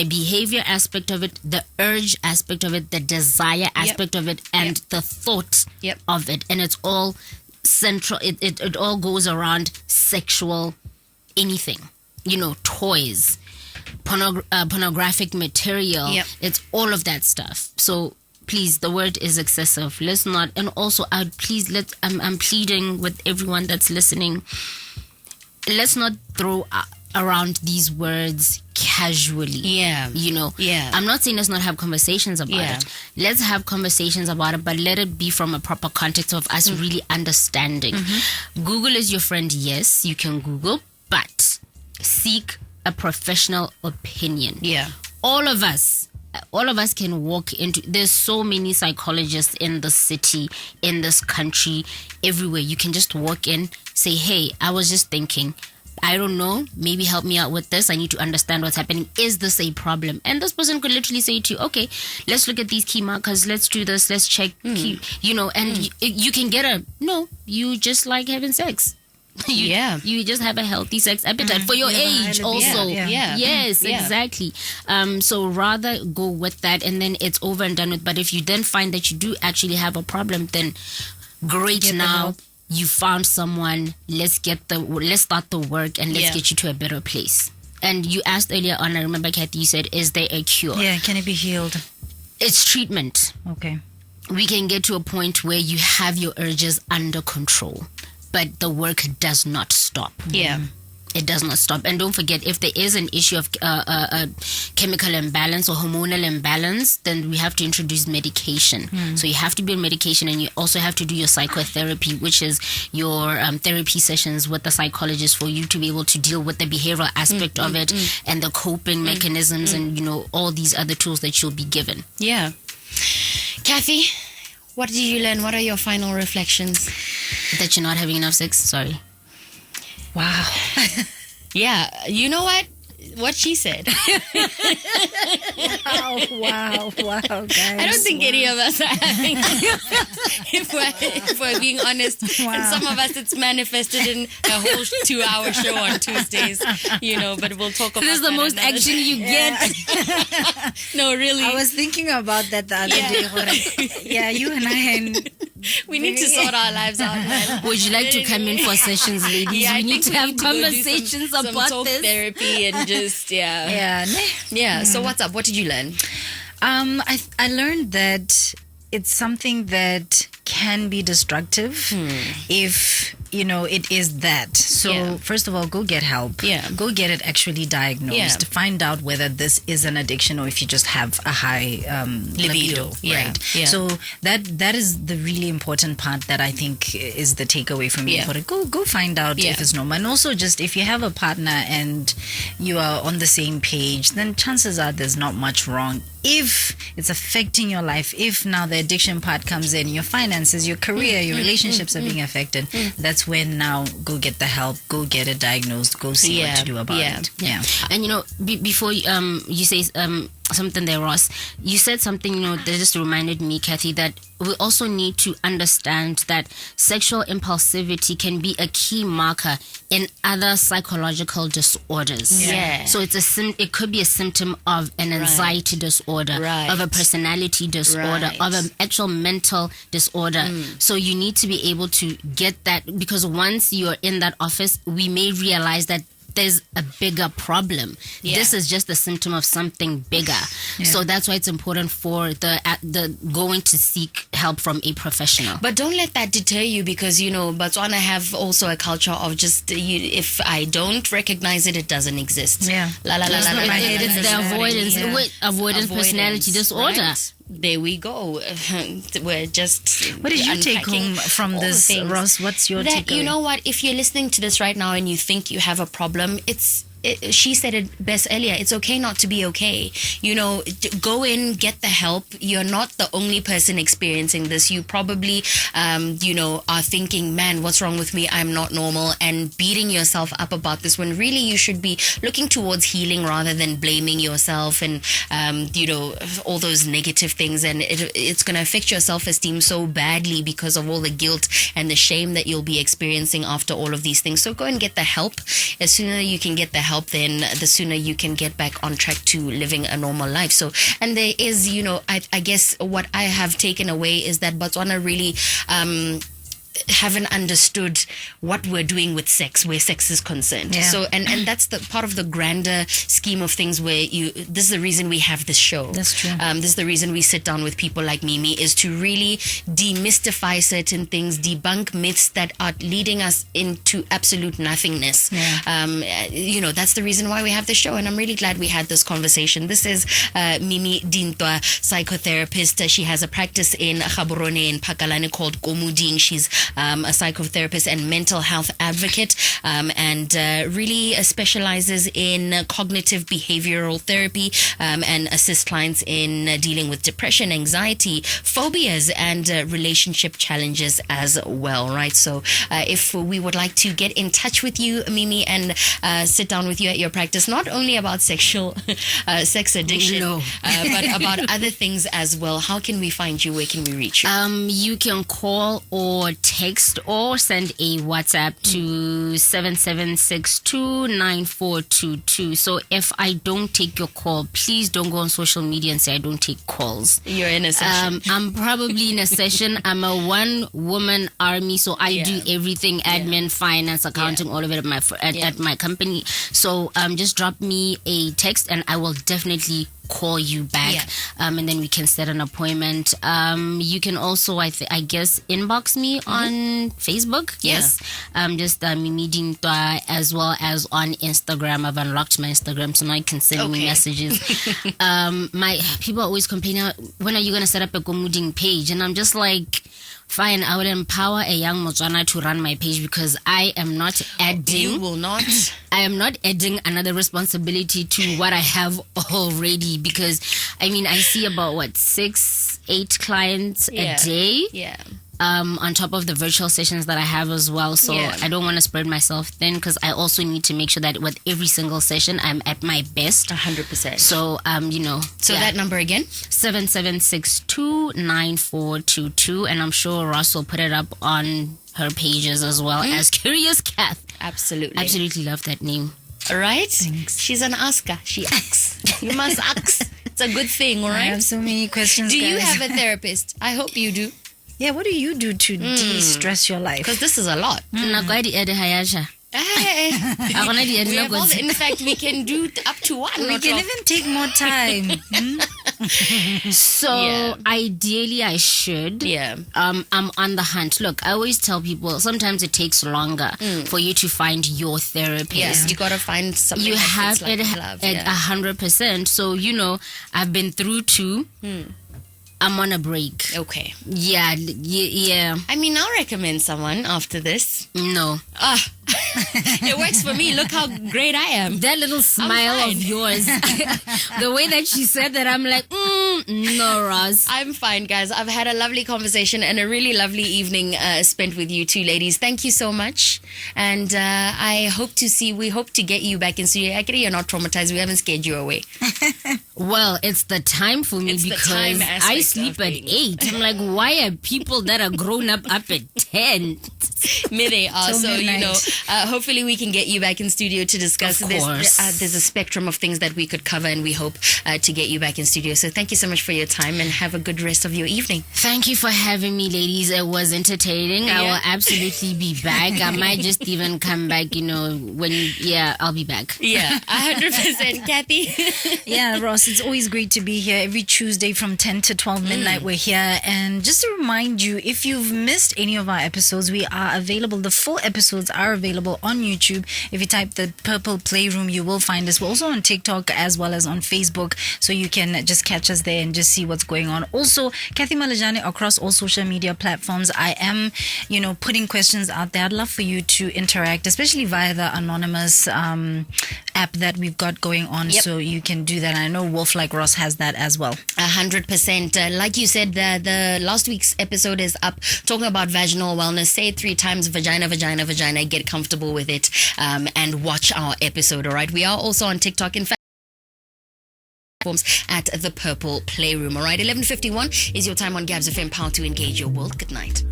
behavior aspect of it, the urge aspect of it, the desire aspect of it, and the thought of it. And it's all central. It all goes around sexual anything. Toys, pornographic material. It's all of that stuff. So please, the word is excessive. Let's not. And also, I'm pleading with everyone that's listening. Let's not throw around these words casually. I'm not saying let's not have conversations about it. Let's have conversations about it, but let it be from a proper context of us really understanding. Google is your friend. Yes, you can Google, but seek a professional opinion. All of us can walk into, there's so many psychologists in the city, in this country, everywhere. You can just walk in, say, hey, I was just thinking, I don't know, maybe help me out with this. I need to understand what's happening. Is this a problem? And this person could literally say to you, okay, let's look at these key markers. Let's do this. Let's check, you can get no, you just like having sex. You just have a healthy sex appetite for your age also. Yes, exactly. So rather go with that, and then it's over and done with. But if you then find that you do actually have a problem, then great. Now you found someone. Let's start the work, and let's get you to a better place. And you asked earlier on, I remember, Cathy, you said, is there a cure? Can it be healed? It's treatment. Okay. We can get to a point where you have your urges under control, but the work does not stop. it does not stop. And don't forget, if there is an issue of a chemical imbalance or hormonal imbalance, then we have to introduce medication. So you have to be on medication, and you also have to do your psychotherapy, which is your therapy sessions with the psychologist for you to be able to deal with the behavioral aspect of it and the coping mechanisms and, you know, all these other tools that you'll be given. Yeah. Cathy, what did you learn? What are your final reflections? That you're not having enough sex? Sorry. Wow. Yeah, you know what she said. Wow, guys. I don't think any of us are having if we're being honest. And some of us, it's manifested in a whole 2-hour show on Tuesdays, you know, but we'll talk about this is the most action you get. No, really. I was thinking about that the other day. Yeah, you and I we need to sort our lives out, man. Would you like to come in for sessions, ladies? Yeah, we need to have conversations some about talk this. therapy and just yeah. So what's up? What did you learn? I learned that it's something that can be destructive if, you know, it is that. So first of all, go get help. Go get it actually diagnosed. Find out whether this is an addiction or if you just have a high libido. Right. So that is the really important part that I think is the takeaway from me. Go find out if it's normal. And also, just if you have a partner and you are on the same page, then chances are there's not much wrong. If it's affecting your life, if now the addiction part comes in, your finances, your career, your relationships are being affected, that's when now go get the help, go get it diagnosed, go see what to do about it. And, you know, before you say something there, Ross, you said something, you know, that just reminded me, Cathy, that we also need to understand that sexual impulsivity can be a key marker in other psychological disorders. So it could be a symptom of an anxiety disorder, of a personality disorder, of an actual mental disorder. So you need to be able to get that, because once you're in that office, we may realize that there's a bigger problem. This is just a symptom of something bigger. So that's why it's important for the going to seek help from a professional. But don't let that deter you, because, you know, Botswana have also a culture of just, if I don't recognize it, it doesn't exist. It's the avoidance personality disorder. Right? There we go. We're just. What did you take home from this, Ross? What's your takeaway? You know what? If you're listening to this right now and you think you have a problem, she said it best earlier. It's okay not to be okay. You know, go in, get the help. You're not the only person experiencing this. You probably, you know, are thinking, man, what's wrong with me? I'm not normal, and beating yourself up about this, when really you should be looking towards healing rather than blaming yourself and, you know, all those negative things. And it's going to affect your self-esteem so badly because of all the guilt and the shame that you'll be experiencing after all of these things. So go and get the help. As soon as you can get the help, then the sooner you can get back on track to living a normal life. So, and there is, you know, I guess what I have taken away is that Botswana really haven't understood what we're doing with sex, where sex is concerned. So, and that's the part of the grander scheme of things, where this is the reason we have this show. That's true. This is the reason we sit down with people like Mimi, is to really demystify certain things, debunk myths that are leading us into absolute nothingness. You know, that's the reason why we have this show, and I'm really glad we had this conversation. This is Mimi Dintwa, psychotherapist. She has a practice in Gaborone in Pakalane called Komuding. She's a psychotherapist and mental health advocate, and really specializes in cognitive behavioral therapy, and assists clients in dealing with depression, anxiety, phobias, and relationship challenges as well, right? So if we would like to get in touch with you, Mimi, and sit down with you at your practice, not only about sexual sex addiction, but about other things as well, how can we find you? Where can we reach you? You can call or text or send a WhatsApp to 77629422. So if I don't take your call, please don't go on social media and say I don't take calls. You're in a session. I'm probably in a session. I'm a one-woman army, so I do everything: admin, finance, accounting, all of it at my company. So just drop me a text and I will definitely call you back, and then we can set an appointment. You can also, I guess, inbox me on Facebook. Yes. Just Mimi Dintwa, as well as on Instagram. I've unlocked my Instagram, so now you can send me messages. My people always complaining, when are you going to set up a Gomuding page? And I'm just like, fine, I will empower a young Motswana to run my page, because I am not adding. You will not. I am not adding another responsibility to what I have already, because I see about 6-8 clients a day. Yeah. On top of the virtual sessions that I have as well. So I don't want to spread myself thin, because I also need to make sure that with every single session I'm at my best. 100%. So, So that number again? 77629422. And I'm sure Ross will put it up on her pages as well as Curious Kath. Absolutely. Absolutely love that name. All right? Thanks. She's an asker. She asks. You must ask. It's a good thing, all right? I have so many questions, Do you guys. have a therapist? I hope you do. Yeah, what do you do to de-stress your life? Because this is a lot. Hey. We have all in fact, we can do up to one. We can even take more time. So ideally I should. Yeah. I'm on the hunt. Look, I always tell people sometimes it takes longer for you to find your therapist. Yes, you gotta find something. You that have fits like it love, at 100%. So I've been through 2. I'm on a break. Okay. Yeah. I'll recommend someone after this. No. It works for me. Look how great I am. That little smile of yours. The way that she said that, I'm like, no, Ross. I'm fine, guys. I've had a lovely conversation and a really lovely evening spent with you two ladies. Thank you so much. And we hope to get you back in studio. I get you're not traumatized. We haven't scared you away. Well, it's the time for me, because I sleep at 8. I'm like, why are people that are grown up at 10? They are. So, hopefully we can get you back in studio to discuss Of this. course. There's a spectrum of things that we could cover, and we hope to get you back in studio. So thank you so much for your time, and have a good rest of your evening. Thank you for having me, ladies. It was entertaining. I will absolutely be back. I might just even come back, I'll be back. Yeah, 100%. Kathy? Yeah, Ross, it's always great to be here. Every Tuesday from 10 to 12 midnight, we're here. And just to remind you, if you've missed any of our episodes, we are available. The full episodes are available on YouTube. If you type the Purple Playroom, you will find us. We're also on TikTok as well as on Facebook, so you can just catch us there and just see what's going on. Also, Cathy Malejane across all social media platforms. I am, putting questions out there. I'd love for you to interact, especially via the anonymous app that we've got going on. So you can do that. I know WolfLikeRoss has that as well. 100%. Like you said, the last week's episode is up talking about vaginal wellness. Say it 3 times: vagina, vagina, vagina. Get comfortable with it, and watch our episode. All right. We are also on TikTok. In fact, at the Purple Playroom. All right. 11:51 is your time on Gabs FM. Power to engage your world. Good night.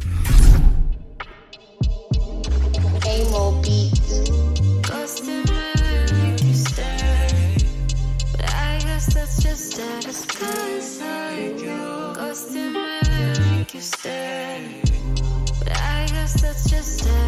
That's just status, 'cause goes to make you stay. But I guess that's just status.